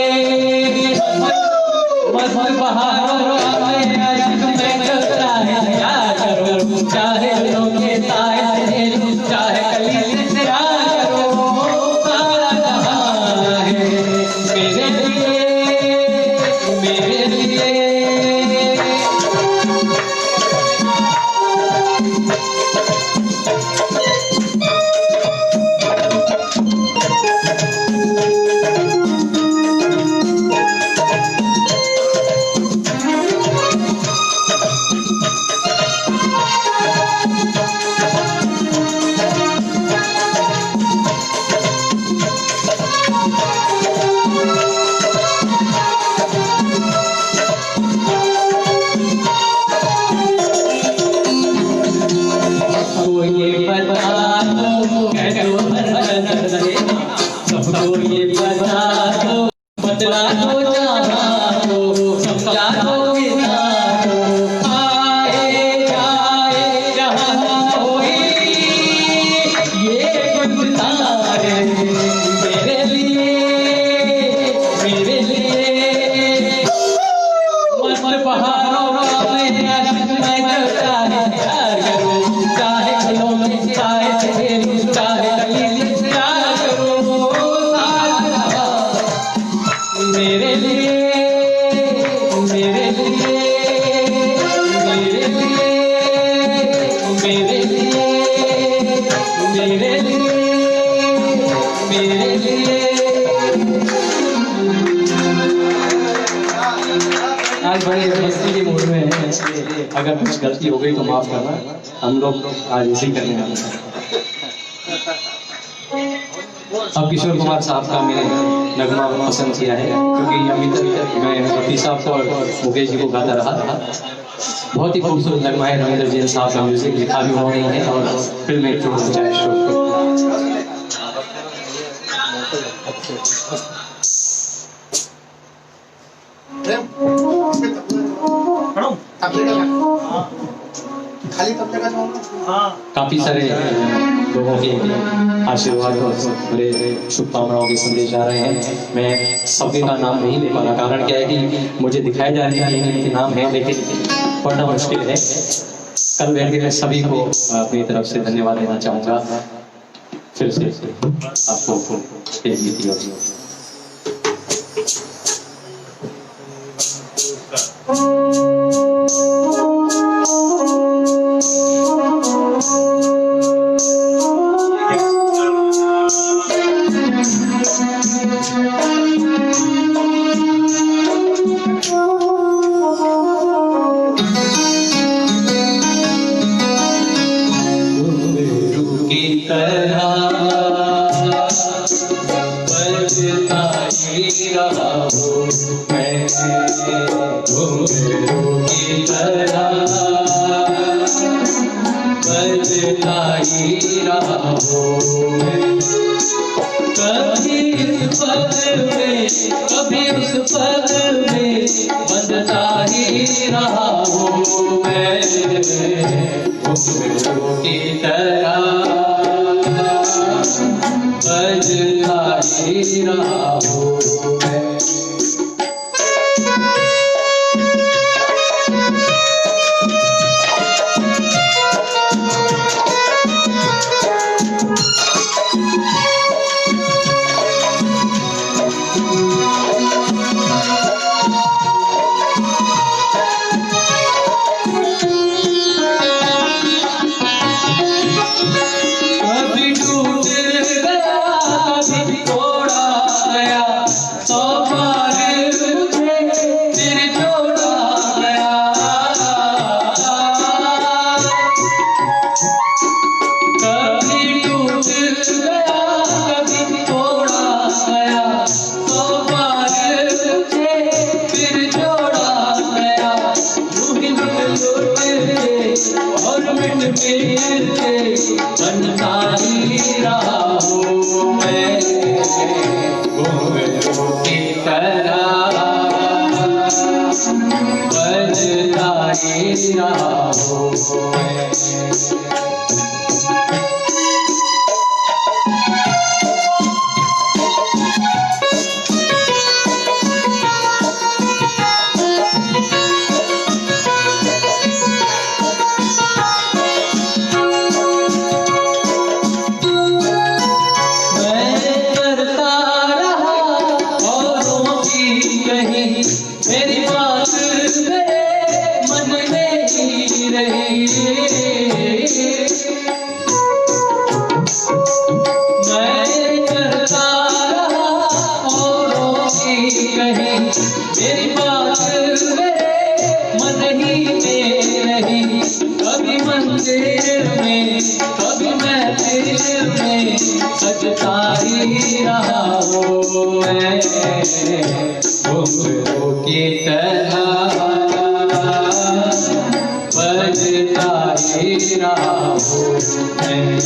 मस्त बहारों में आज मैं करता है क्या करूं चाहे लोग ताए चाहे कली से क्या करूं सारा जहां है मेरे लिए सबको ये बता दो बदला दो जहां को समझा दो बिना दो आए जाए जहां कोई ये गुलजार है मेरे लिए मस्त बहारों में आज मैं करता है प्यार करूं चाहे खिलौने चाहे सहेली चाहे कली मेरे लिए आज बड़े मस्ती के मूड में हैं इसलिए अगर कुछ गलती हो गई तो माफ करना हम लोग आज इसी करने वाले हैं। अब किशोर कुमार साहब का मैंने नगमा पसंद किया है क्योंकि अभी तक मैं रफी साहब को और मुकेश जी को गाता रहा था। बहुत ही खूबसूरत नगमा है। रविंद्र जैन साहब का म्यूजिक लिखा भी उन्होंने है और फिल्म एक खाली तबले का काफी सारे लोगों के आशीर्वाद और बड़े शुभकामनाओं के संदेश आ रहे हैं। मैं सभी का नाम नहीं ले पा रहा, कारण क्या है कि मुझे दिखाई जा रही है इनके नाम है लेकिन पढ़ना मुश्किल है। कल बैठ के मैं सभी को अपनी तरफ से धन्यवाद देना चाहूँगा। फिर से आपको एक गीत होगी। कभी उस पल में बंधता ही रहा हूँ मैं की तरह बजता ही रहा हूँ मैं। बजता ही रहा हूँ मेरी बात मेरे मन में ही रही मैं करता रहा औरों की कहीं मेरी बात मेरे मन ही में रही कभी मंदिर में कभी महफिल में सजता ही रहा हूँ मैं घुंघरू की तरह बजता ही रहा हूँ मैं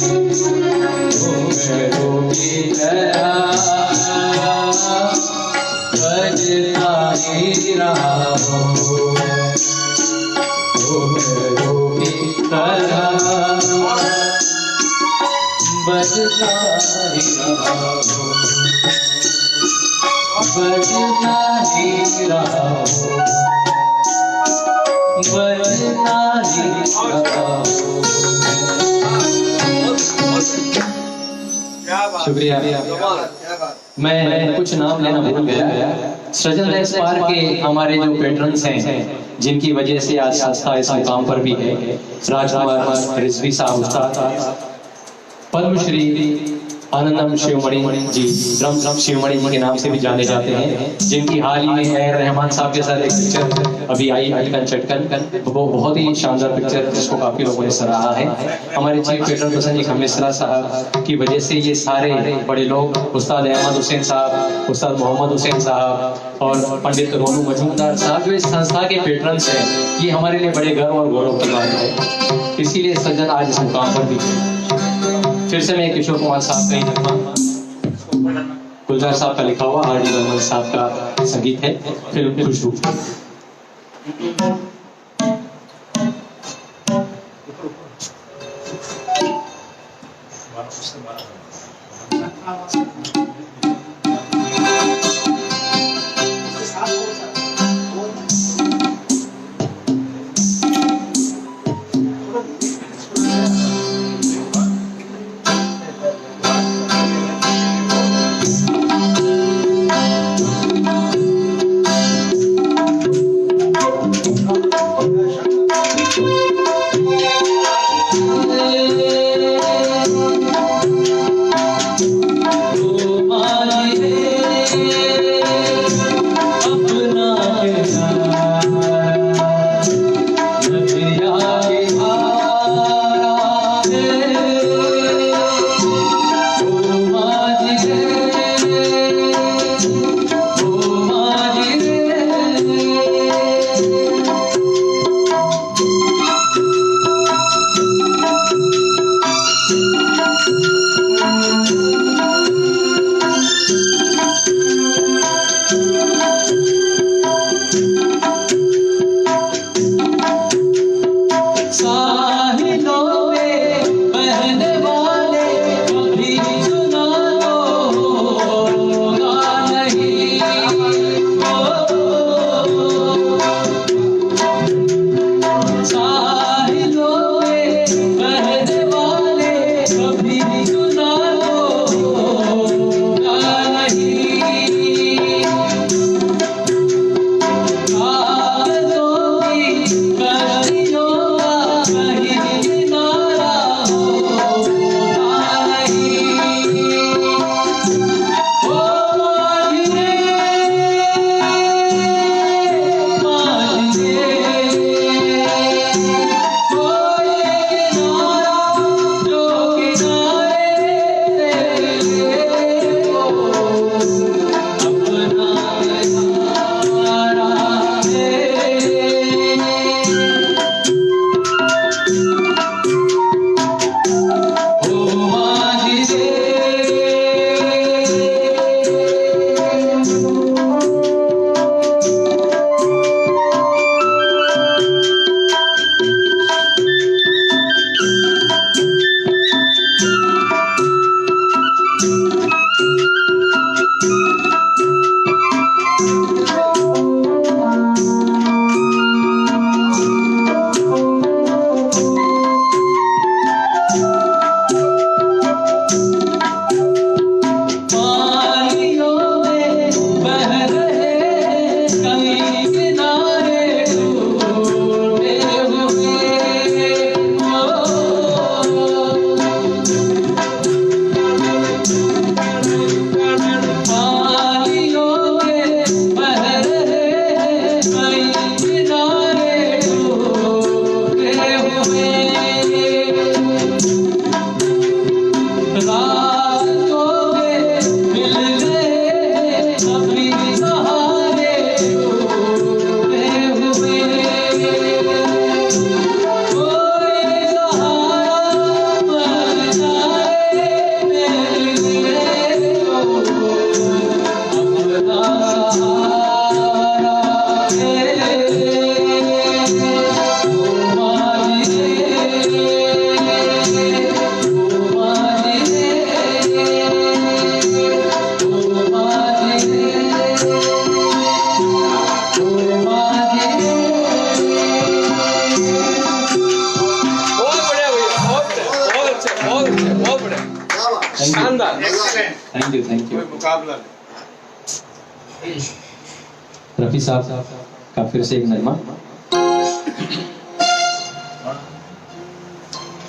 घुंघरू की तरह बजता ही रहा हूँ घुंघरू की तरह बजता ही रहा हूँ बजना ही रहा हूँ बजना ही रहा हूँ शुक्रिया मैं कुछ नाम लेना भूल गया सृजन लाइफ पार्क के हमारे जो पेट्रन्स हैं जिनकी वजह से आज संस्था इस मुकाम पर भी है राजकुमार रिजवी साहब उस्ताद पद्मश्री आनंदम शिवमणि जी ड्रम शिवमणि जी के नाम से भी जाने जाते हैं जिनकी हाल ही में रहमान साहब के साथ एक पिक्चर अभी आई अटकन चटकन वो बहुत ही शानदार पिक्चर जिसको काफी लोगों ने सराहा है हमारे चीफ पेट्रन पर्सन जी खमेसरा साहब की वजह से ये सारे बड़े लोग उस्ताद अहमद हुसैन साहब उस्ताद मोहम्मद हुसैन साहब और पंडित रोनू मजूमदार साहब जो इस संस्था के पेट्रन्स हैं ये हमारे लिए बड़े गर्व और गौरव की बात है इसीलिए सज्जन आज इस मुकाम पर भी है फिर से मैं किशोर कुमार साहब का ही लिखवा गुलजार साहब का लिखा हुआ आर डी बर्मन साहब का संगीत है फिल्म खुशबू शानदार। Thank you thank you. मुकाबला रफी साहब का फिर से एक नगमा,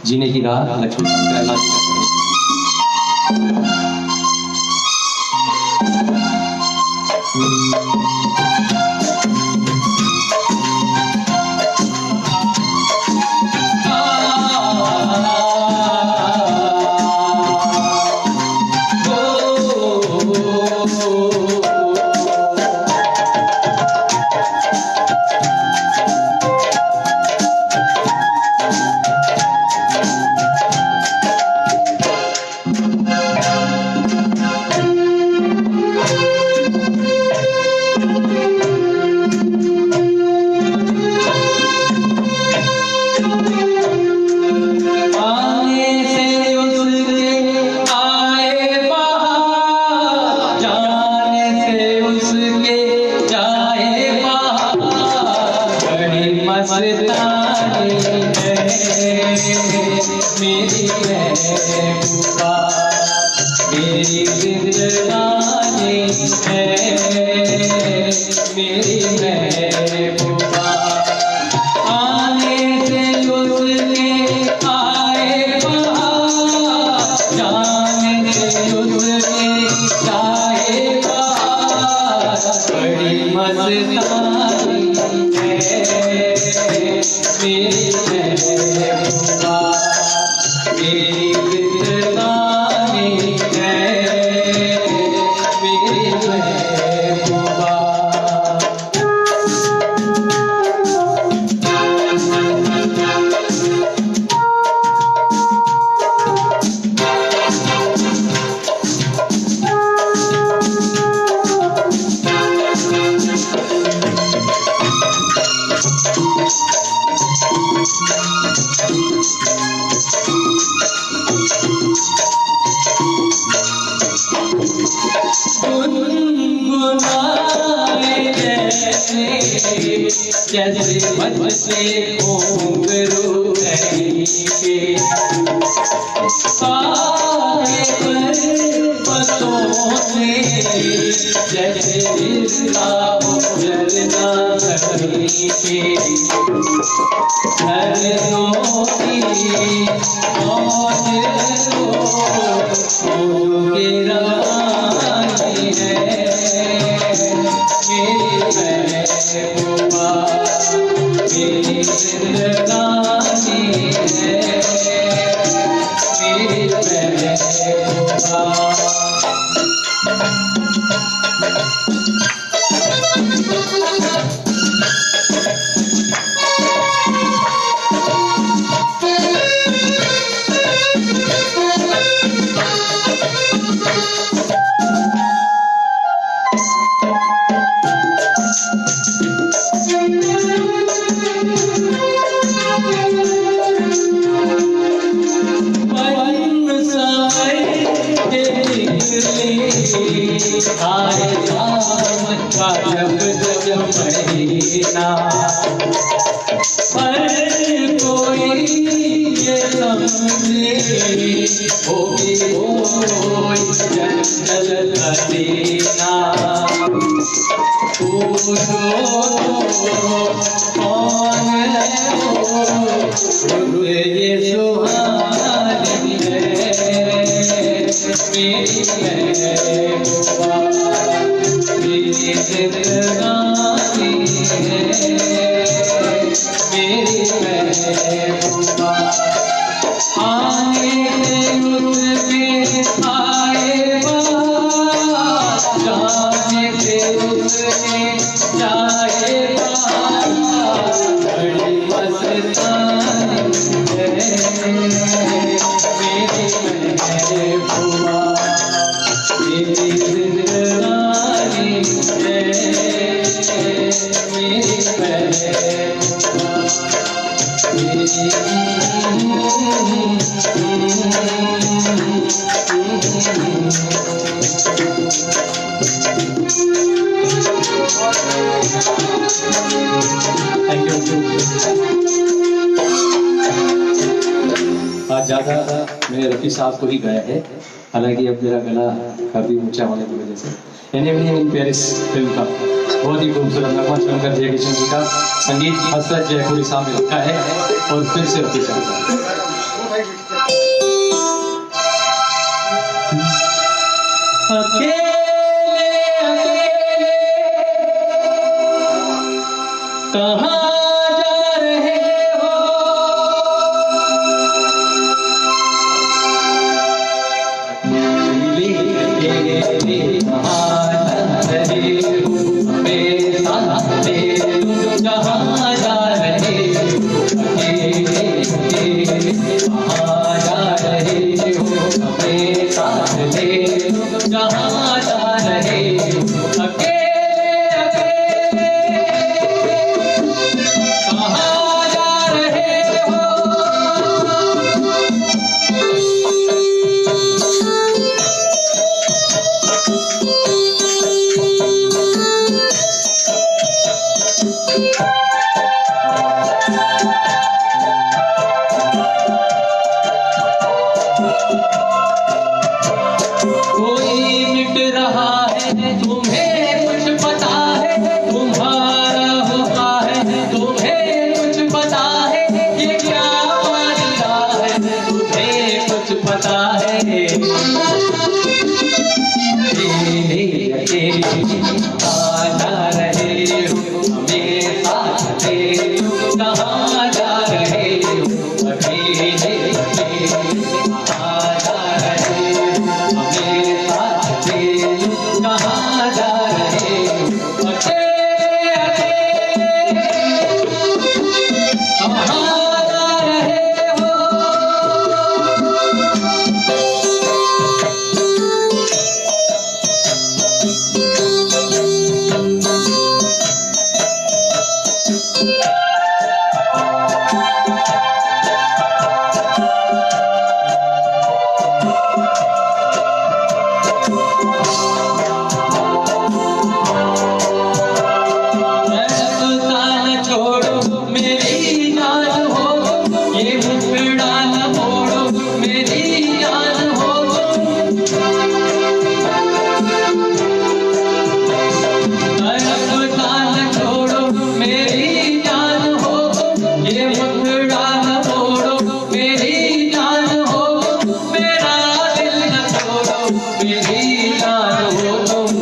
जीने की राह, लक्ष्मी शंकर जी जैसे बजते घुंघरू नहीं के पाए पर्वतों में जैसे इसका जलना नहीं के धरनों की मौज के रवानी है मेरी जिंदगानी है मेरी महबूबा। महीना पर कोई ये समझे होगी कोई जंगल मदीना पूछो कौन है वो ये सुहानी है मेरी महबूबा मेरी जिंदगानी है मेरी महबूबा। आए उसके आए जाने से उसके जाए बड़ी मस्तानी है मेरी महबूबा मेरी जिंदगानी है मेरी महबूबा थैंक यू। आज ज़्यादा मेरे रफ़ी साहब को ही गया है। हालांकि अब मेरा गला काफ़ी ऊंचा होने की वजह से। एनिमल इन पेरिस फिल्म का बहुत ही खूबसूरत नगमा शंकर जयकिशन जी का संगीत हसरत जयपुरी साहब ने लिखा है और फिर से अभी चलता है। अकेले अकेले कहाँ जा रहे हो, अकेले कहाँ जा रहे हो, मेरे साथ तुम कहाँ जा रहे हो, अकेले अकेले कहाँ जा रहे हो, मेरे साथ तुम कहाँ जा रहे हो, अकेले अकेले कहाँ जा रहे हो। कोई मिट रहा है तुम्हें कुछ पता है, तुम्हारा हुआ है तुम्हें कुछ पता है, ये क्या मामला है तुम्हें कुछ पता है। अकेले अकेले कहाँ जा रहे हो, मेरे साथ तुम कहाँ जा रहे हो, अकेले अकेले कहाँ जा रहे हो, मेरे साथ तुम कहाँ जा रहे हो, अकेले अकेले कहाँ जा रहे हो। रास्ता न छोड़ो मेरी जान हो तुम, ये मुखड़ा न मोड़ो मेरी जान हो तुम। रास्ता न छोड़ो मेरी जान हो तुम, ये मुखड़ा न मोड़ो मेरी जान हो तुम, मेरा दिल न छोड़ो मेरी जान हो तुम।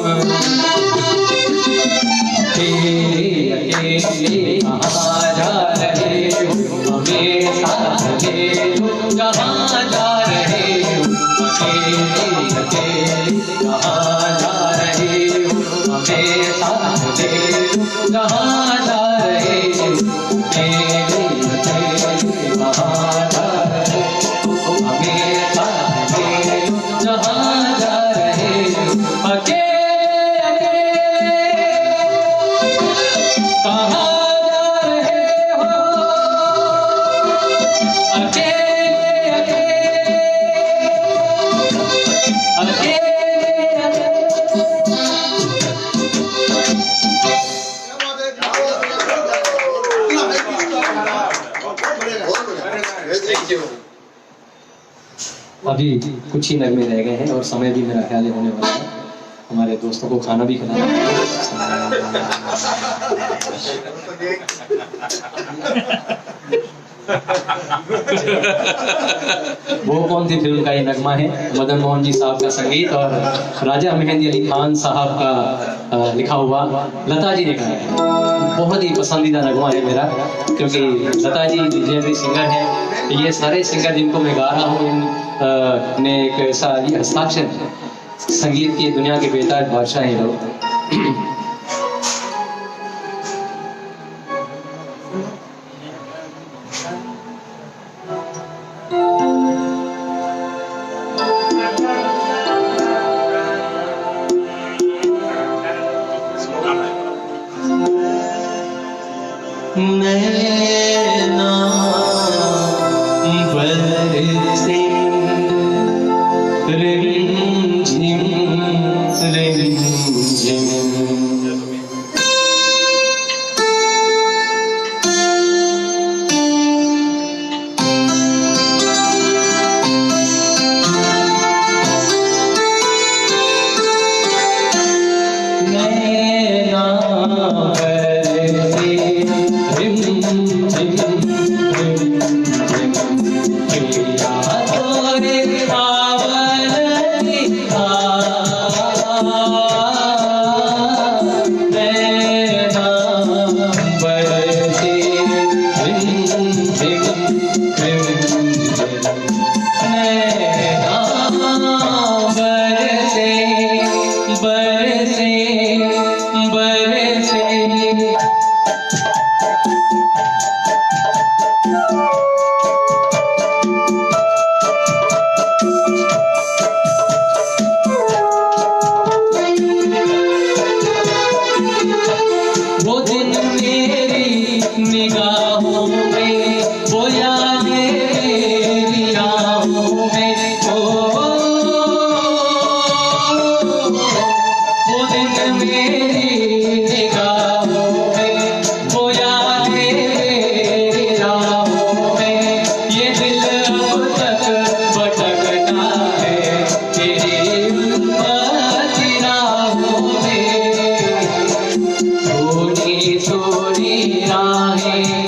अकेले अकेले कहाँ जा रहे हो, हमें साथ तुम कहाँ जा रहे हो, अकेले अकेले कहाँ जा रहे हो, हमें साथ तुम कहाँ जा रहे हो, अकेले अकेले कहाँ जा रहे हो, हमें साथ तुम कहाँ जा रहे हो, अकेले कहाँ जा रहे हो, अकेले अकेले अभी कुछ ही नगमे रह गए हैं और समय भी मेरा ख्याल है होने वाला है। हमारे दोस्तों को खाना भी खिलाना वो कौन सी फिल्म का ये नगमा है, मदन मोहन जी साहब का संगीत और राजा मेहंदी अली खान साहब का लिखा हुआ, लता जी ने गाया है। बहुत ही पसंदीदा नगमा है मेरा, क्योंकि लता जी लेजेंडरी सिंगर हैं। ये सारे सिंगर जिनको मैं गा रहा हूँ इन ने एक ऐसा हस्ताक्षर है, संगीत की दुनिया के बेताज बादशाह हैं लोग। नैना बरसे रिमझिम रिमझिम, वो दिन मेरी निगाहों में, वो यादें मेरी राहों में, वो दिन मेरी निगाहों में, वो यादें मेरी राहों में, ये दिल अब तक भटकता है तेरी उम्मत की राहों में। थोड़ी थोड़ी राहें,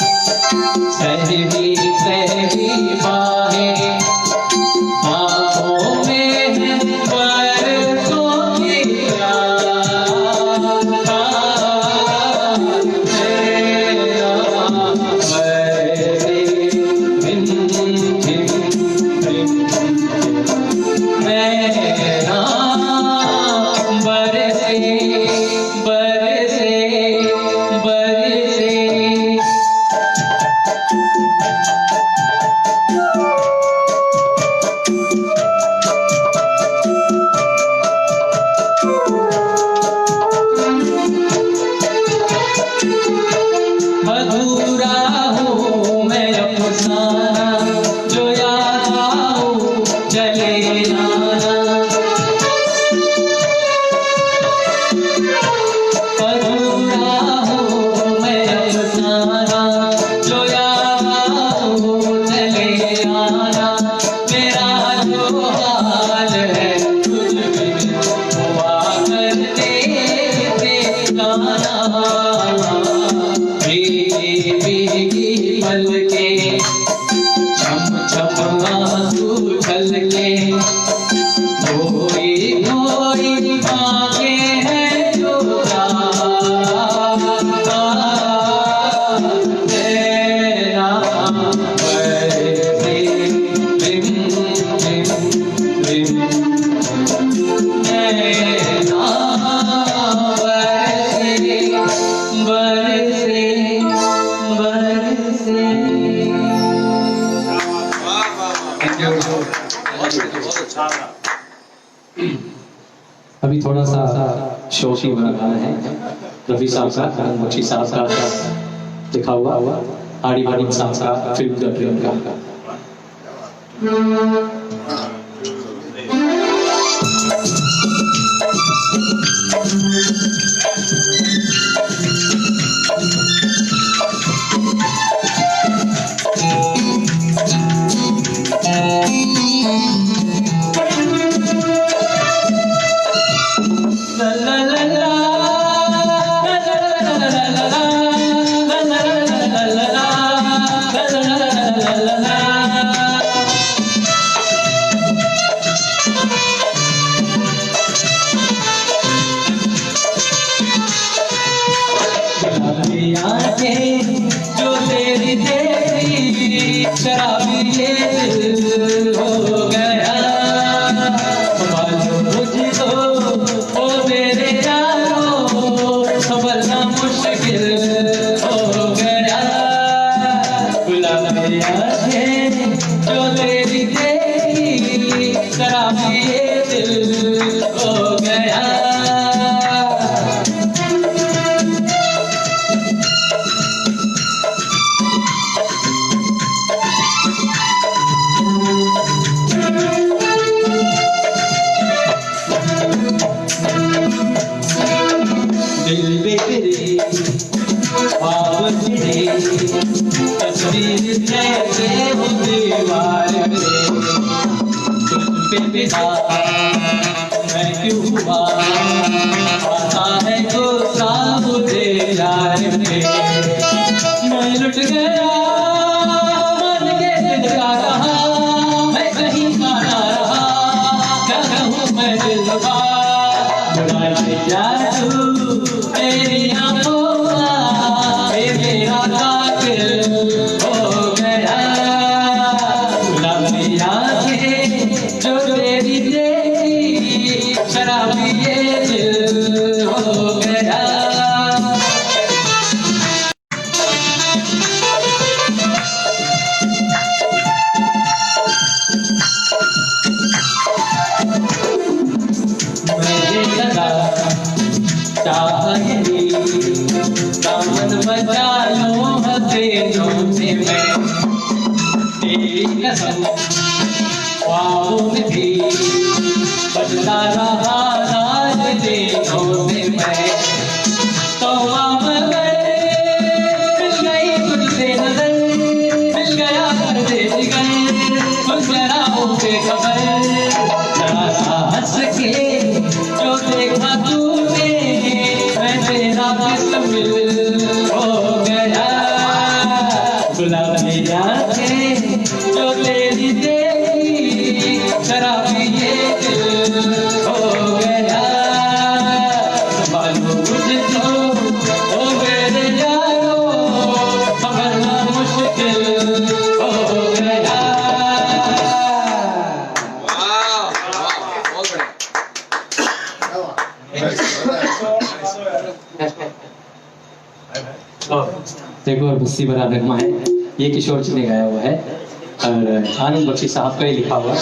सहरी सहरी बाहें, आँखों में है बरसों की रात, तेरा बरसे रिम झिम रिम, मेरा बरसे बरसे बरसे। अधूरा हूँ मैं अफसाना, जो याद आऊँ चले जाना। अधूरा हूँ मैं अफसाना, जो याद आऊँ चले आना। मेरा जो हाल है तुझ बिन हुआ करते थे गाना। भीगी भीगी पलकें, छम छम आंसू छलके, कोई कोई आंखें हैं जो तेरा बरसे रिम झिम रिम, तेरा बरसे बरसे बरसे। अभी थोड़ा सा शौकी वाला गाना है रफी साहब का, करण बख्शी साहब का लिखा हुआ, आड़ी बाड़ी साहब का, फिल्म का प्रेम का। ला ला ला ला, ला ला ला ला ला ला, ला ला ला ला ला ला, ला ला ला ला ला। गुलाबी आंखें जो तेरी तेरी, शराबी ये दिल हो गया। मालूम मुझको ओ मेरे यारों, संभलना मुश्किल हो गया। गुलाबी आंखें जो तेरी तेरी, शराबी ये दिल हो गया। दिल पे तेरी ख्वाब तेरे, तस्वीर जैसे हो दीवार पे। तुझ पे फिदा मैं क्यों हुआ, आता है गुस्सा मुझे यार पे। मैं लुट गया मन के दिल का कहा, मैं कहीं का ना रहा, क्या कहूँ मैं दिल का। जा तू मेरी आंखों का, मेरा कातिल हो गया। गुलाबी आंखें जो तेरी तेरी, शराबी ये दिल हो गया। दिनों से मैं तेरी कसम ख्वाबों में भी बदला रहा राज दिनों से मैं तो मिल गई तुझसे नजर मिल गया कर दे जिगर कुछ जरा हो बेखबर जरा सा हंस के जो देखा तूने मैं तेरा बिस्मिल हो गया गुलाबी आंखें जो तेरी देखी शराबी ये दिल हो गया मालूम मुझको ओ मेरे यारो समझना मुश्किल हो गया देखो और बस्ती बड़ा नगमा है ये किशोर जी ने गाया हुआ है और आनंद बख्शी साहब का ही लिखा हुआ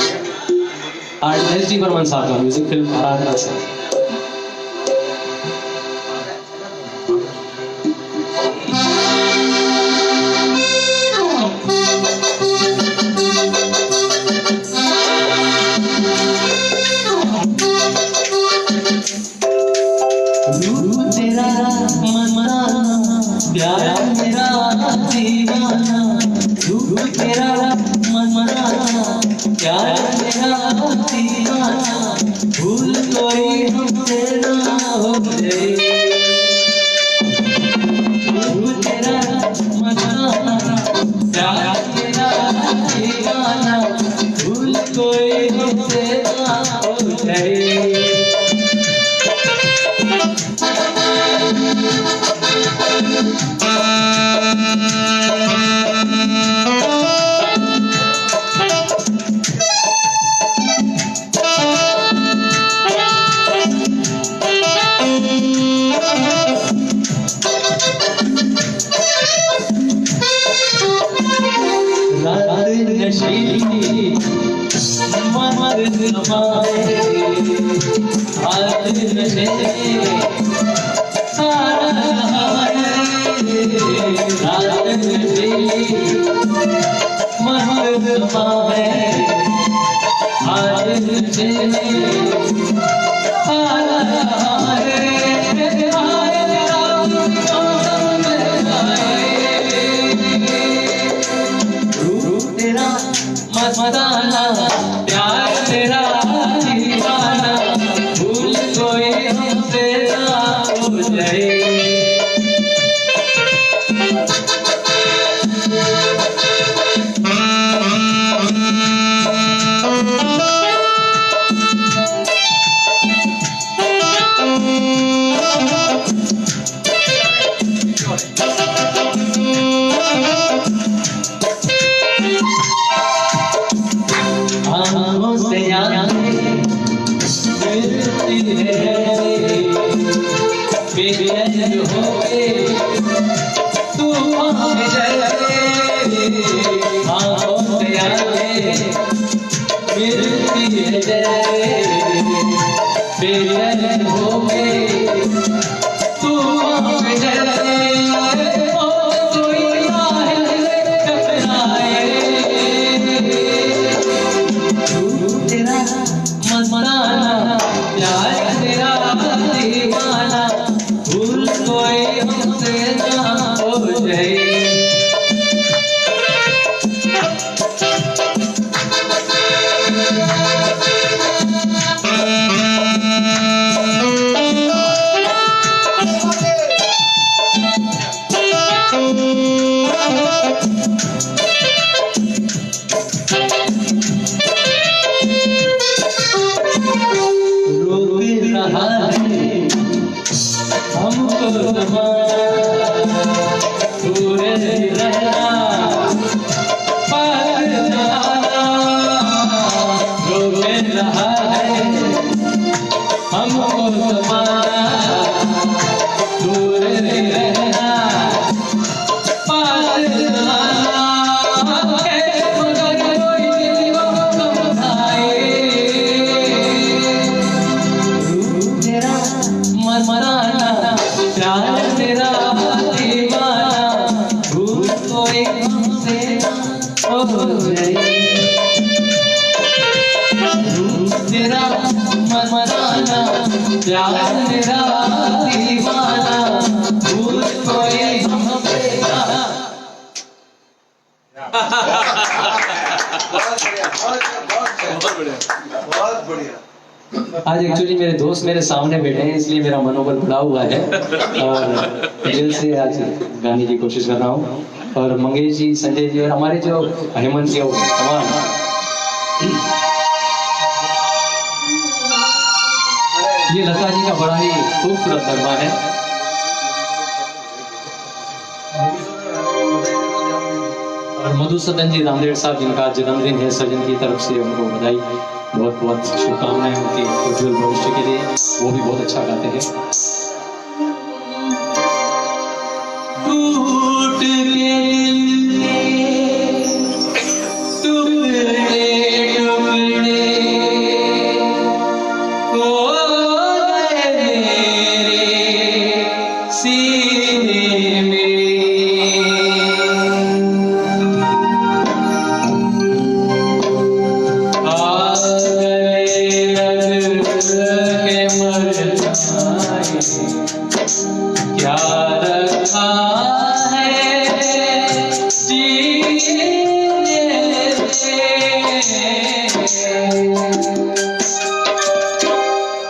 और एस डी बर्मन साहब का म्यूजिक फिल्म आराधना से तेरा प्यार मेरा दीवाना तेरा मना प्यार मेरा दीवाना भूल कोई हमसे ना हो जाए तेरा मना प्यार मेरा दीवाना भूल कोई हमसे ना हो जाए नशीली मर नमाए हाथ नशे रात नशीली मर नमाए हाथ नशे मस्ताना प्यार तेरा दीवाना भूल कोई हमसे ना हो जाए कोई हमसे हो जाए तेरा मस्ताना प्यार मेरा दीवाना भूल कोई हमसे बहुत बढ़िया। आज एक्चुअली मेरे दोस्त मेरे सामने बैठे हैं इसलिए मेरा मनोबल बढ़ा हुआ है और दिल से आज गाने की कोशिश कर रहा हूँ। और मंगेश जी, संजय जी और हमारे जो हेमंत जी तमाम ये लता जी का बड़ा ही खूबसूरत गरबा है। और मधुसूदन जी रामदेव साहब जिनका जन्मदिन है, सजन की तरफ से उनको बधाई, बहुत बहुत शुभकामनाएं उनके उज्जवल भविष्य के लिए। वो भी बहुत अच्छा गाते हैं। टूट के टुकड़े टुकड़े हो गए मेरे सीने में क्या रखा है जीने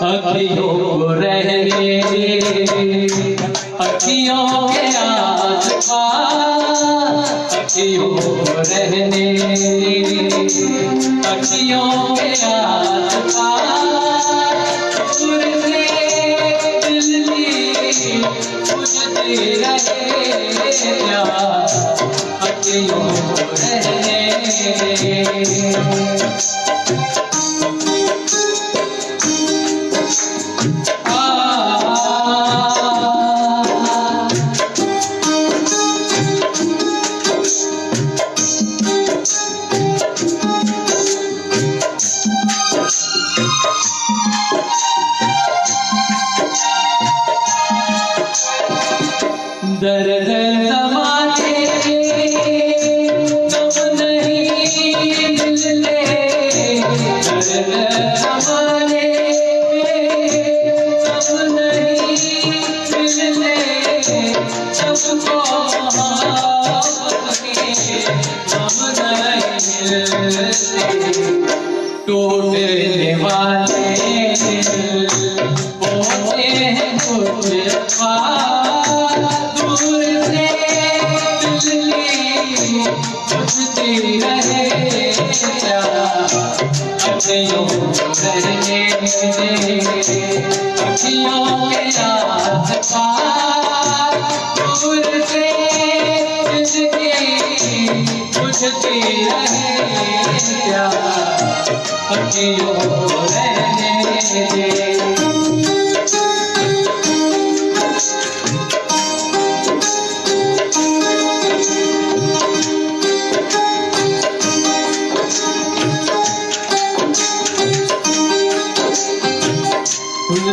अखियों को रहने अखियों के आसपास अखियों को रहने अखियों के आसपास उड़ते दिल की बुझती रहे प्यार अखियों को रहने दर्द ज़माने तुम नहीं मिलने दर्द ज़माने तुम नहीं मिलने सबको हम नहीं मिलते टूटने वाले होते हैं कुछ दूर से बिजली बुझती रहे अखियों रहने अखियों के आसपास दूर से बिजली बुझती रहे अखियों रहने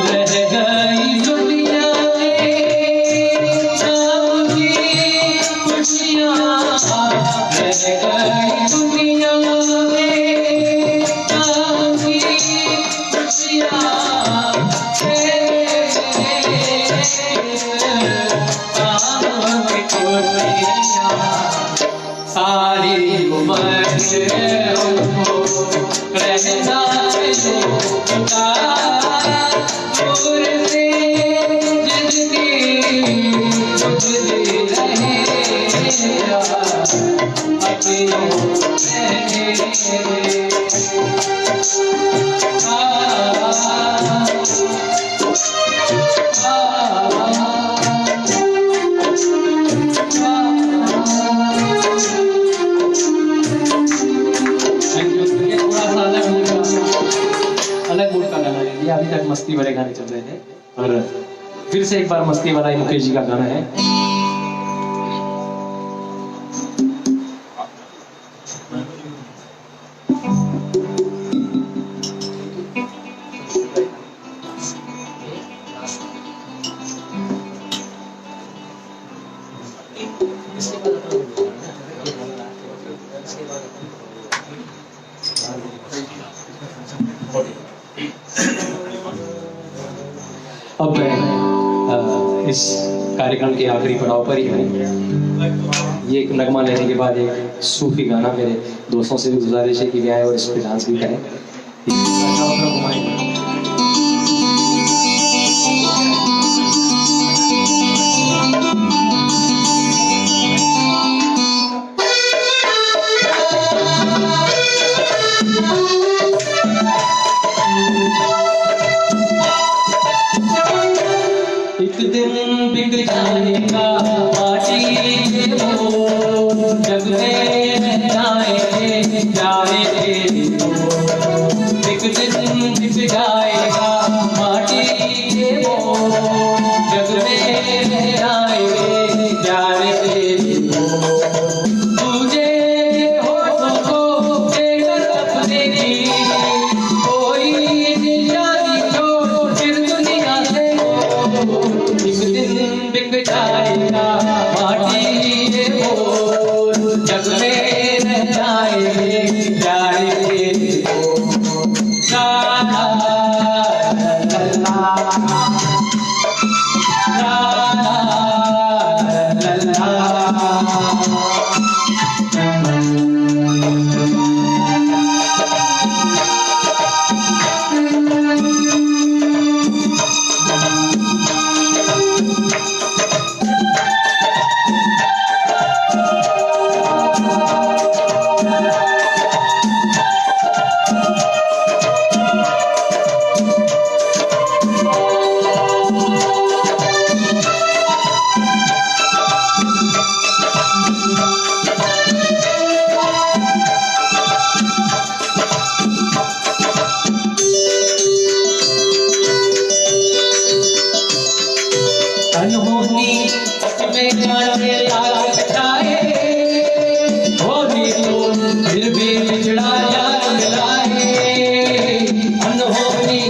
रह गई दुनिया में सबकी खुशियाँ रह गई दुनिया में सबकी खुशियाँ सारी उम्र उनको रहना होगा दूर से जिंदगी बुझती रहे अखियों अलग मूड का गाना है ये। अभी तक मस्ती वाले गाने चल रहे थे और फिर से एक बार मस्ती वाला ही मुकेश जी का गाना है। इसके बाद इस कार्यक्रम के आखिरी पड़ाव पर ही है। ये एक नगमा लेने के बाद एक सूफी गाना मेरे दोस्तों से भी गुजारिश है कि वे आए और इस पर डांस भी करें। एक दिन बिक जाएगा माटी ये वो, जग में जाए जाए वो। एक दिन बिक जाएगा माटी ये वो, जग में जाए जाए वो। तुझे होठों को देकर अपने की कोई निशानी छोड़ फिर दुनिया से हो। एक दिन बिक जाएगा माटी ये वो, जग में रह जाए जाए वो। ला ला ला ला ला ला ला। अनहोनी में जाने लाग जाए, होनी तो फिर भी बिछड़ा यार मिलाए। अनहोनी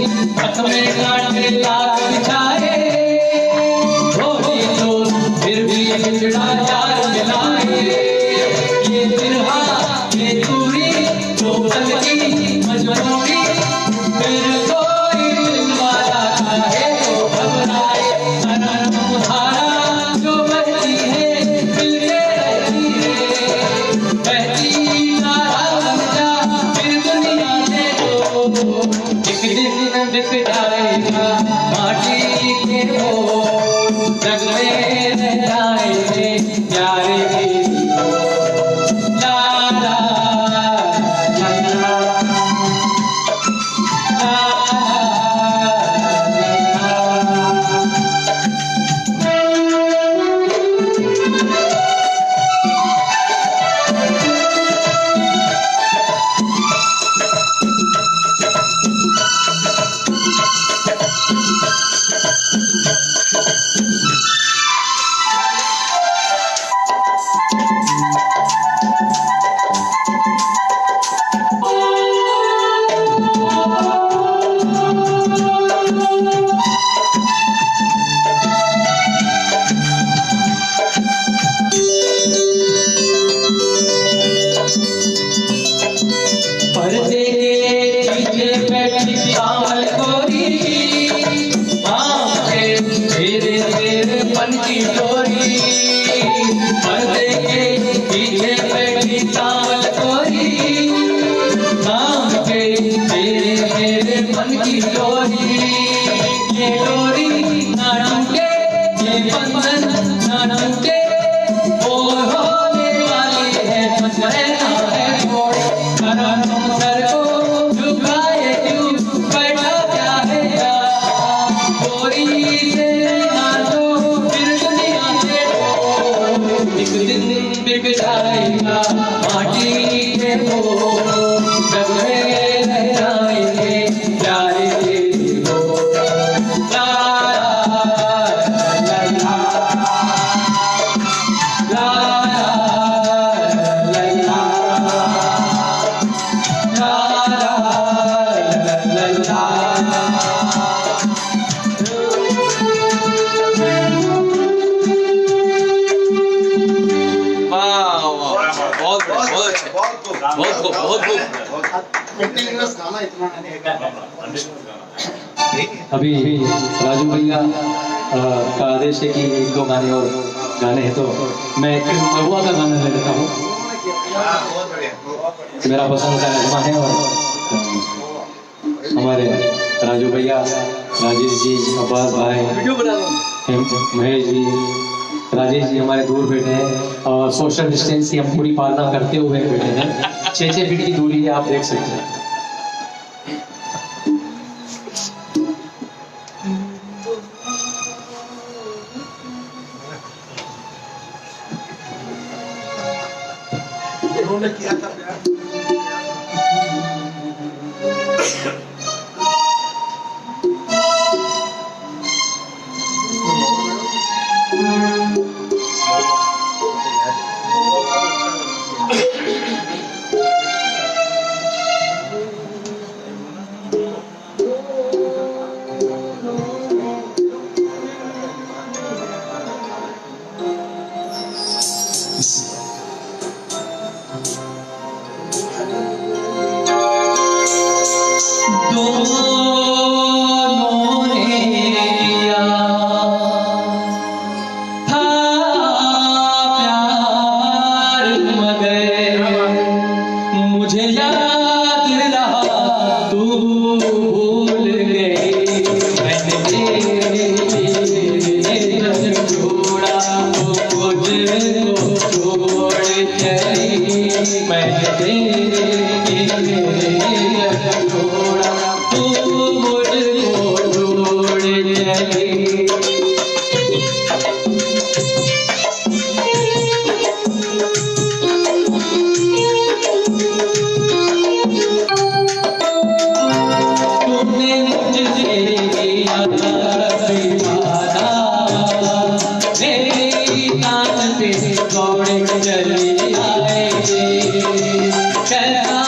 में जाने लाग जाए, होनी तो फिर भी बिछड़ा यार मिलाए। ये बिरहा ये दूरी जो पल की मजबूरी, फिर कोई दिल वाला चाहे तो घबराए। धारा जो बहती है दिल के रहती है, बहती धारा बन जा फिर दुनिया से हो। एक दिन बिक जाएगा माटी के वो, जग में रह जाए प्यारे वो। ला ला ला ला पर्दे के पीछे बैठी कामल गोरी, आंखें तेरे तेरे मन की डोरी। पर्दे के पीछे बैठी कामल गोरी, आंखें तेरे तेरे मन की डोरी। ये डोरी ना टूटे, ये बंधन ना टूटे, और होने वाली है रहना है मोड़। सर को झुकाए क्यों बैठा क्या है यार, गोरी से ना तो फिर दुनिया से हो। एक दिन बिक जाएगा माटी के वो, जग में रह जाएंगे प्यारे वो। ला ला ला ला ला ला अभी राजू भैया का आदेश है कि एक दो गाने और गाने हैं, तो मैं एक महुआ का गाना ले लेता हूँ। बहुत बढ़िया। मेरा पसंद का नगमा है और हमारे राजू भैया, राजेश जी, अब्बास भाई, महेश जी, राजेश जी हमारे दूर बैठे हैं और सोशल डिस्टेंस की हम पूरी पालना करते हुए बैठे हैं। 6-6 फीट की दूरी है, आप देख सकते हैं। उन्होंने किया था प्यार। दोनों ने किया था प्यार, मगर मुझे याद रहा तू भूल गई। मैंने तेरे लिए छोड़ा तो मुझको छोड़ चली। मैंने तेरे लिए छोड़ा तू मुझको छोड़ चली। तुमने मुझसे किया था वादा, मेरी कान पे दौड़ चली आएगी। कैसा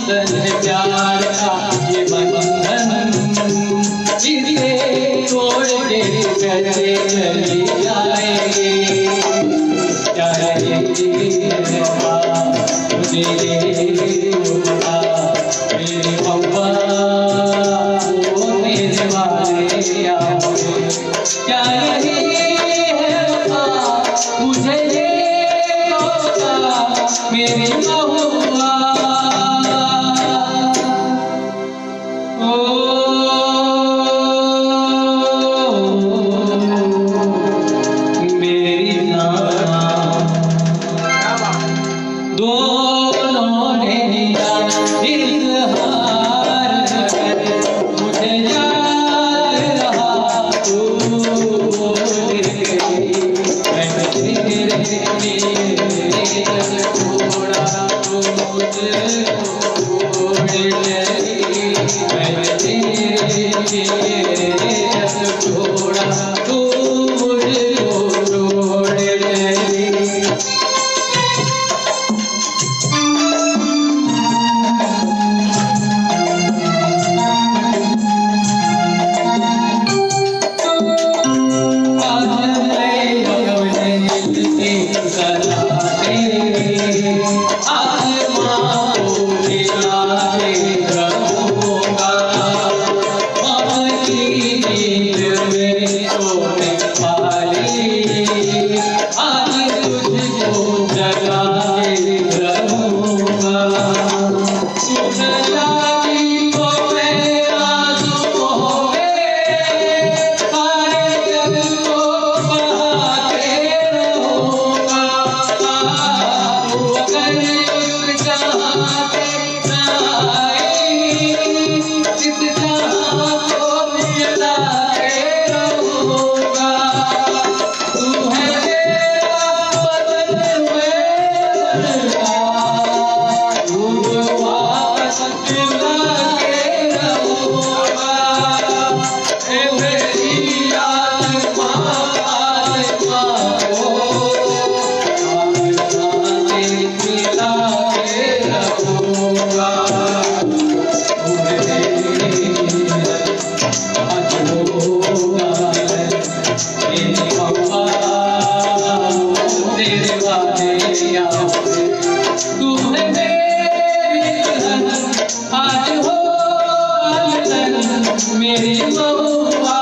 बंधन प्यार का ये बंधन, जिसे तोड़ के चले चली आएगी। क्या रहेगी मुझे मेरे पप्पा, ओ मेरे वाले आओगे। क्या यही है वफा, मुझे ये बता मेरी महुआ। मेरी जान दोनों ने दिया इज़हार, मुझे याद रहा तू भूल गई। मैंने तेरे लिए छोड़ा तो मुझको छोड़ चली। मैंने तेरे लिए छोड़ा तू मुझको छोड़ चली। मेरी महुआ।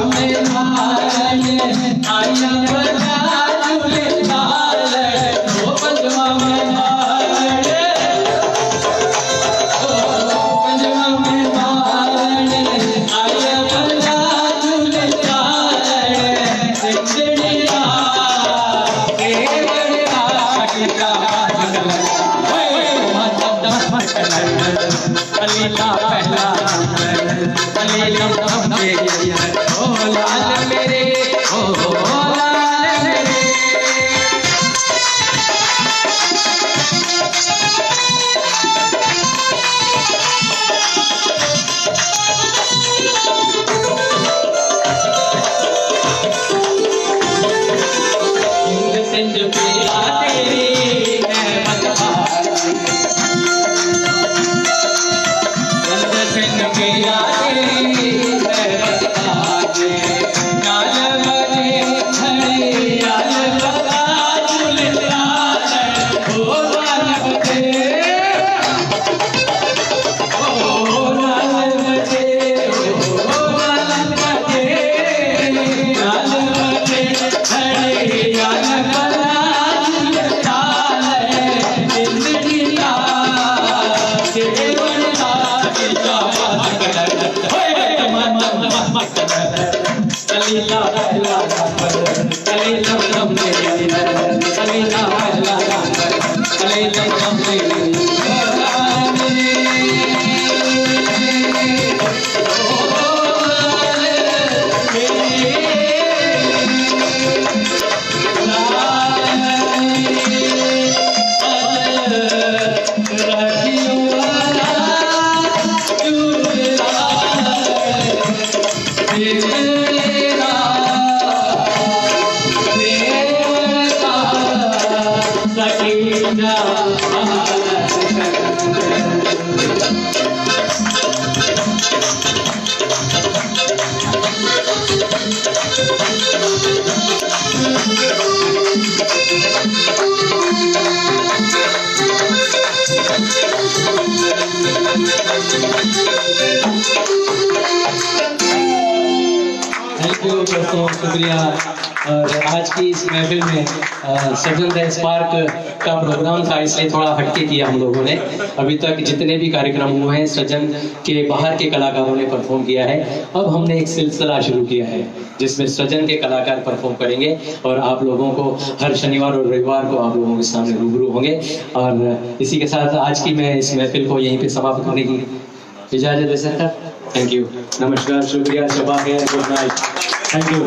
में मारन आया बजा झूले लाल ओ पंजवा में मारन पंजवा में मारन आया बजा झूले लाल सिंधड़िया केवड़िया किता कलीला पहला कलीला ओ लाल मेरे ओ लाल मेरे सिंध सिंध पिया तेरी मैं मतवारी सिंध सिंध पिया तेरी मैं मतवारी नाल बजे खड़े नाल बगा झूले लाल ओ लाल बजे ओ लाल बजे ओ लाल बजे लाल बजे खड़े लाल बगा झूले लाल जिंदगिया केवड़िया किता कलीला पहला कलीला कलीला पहला कलीला थैंक यू दोस्तों, शुक्रिया। और आज की इस महफिल में सजन द स्पार्क का प्रोग्राम था, इसलिए थोड़ा हटके किया हम लोगों ने। अभी तक जितने भी कार्यक्रम हुए हैं सजन के बाहर के कलाकारों ने परफॉर्म किया है। अब हमने एक सिलसिला शुरू किया है जिसमें सजन के कलाकार परफॉर्म करेंगे और आप लोगों को हर शनिवार और रविवार को आप लोगों के सामने रूबरू होंगे। और इसी के साथ आज की मैं इस महफिल को यहीं पे समाप्त करने की इजाजत दे सकता। थैंक यू, नमस्कार, शुक्रिया, शबा खैर, गुड नाइट, थैंक यू।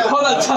बहुत अच्छा।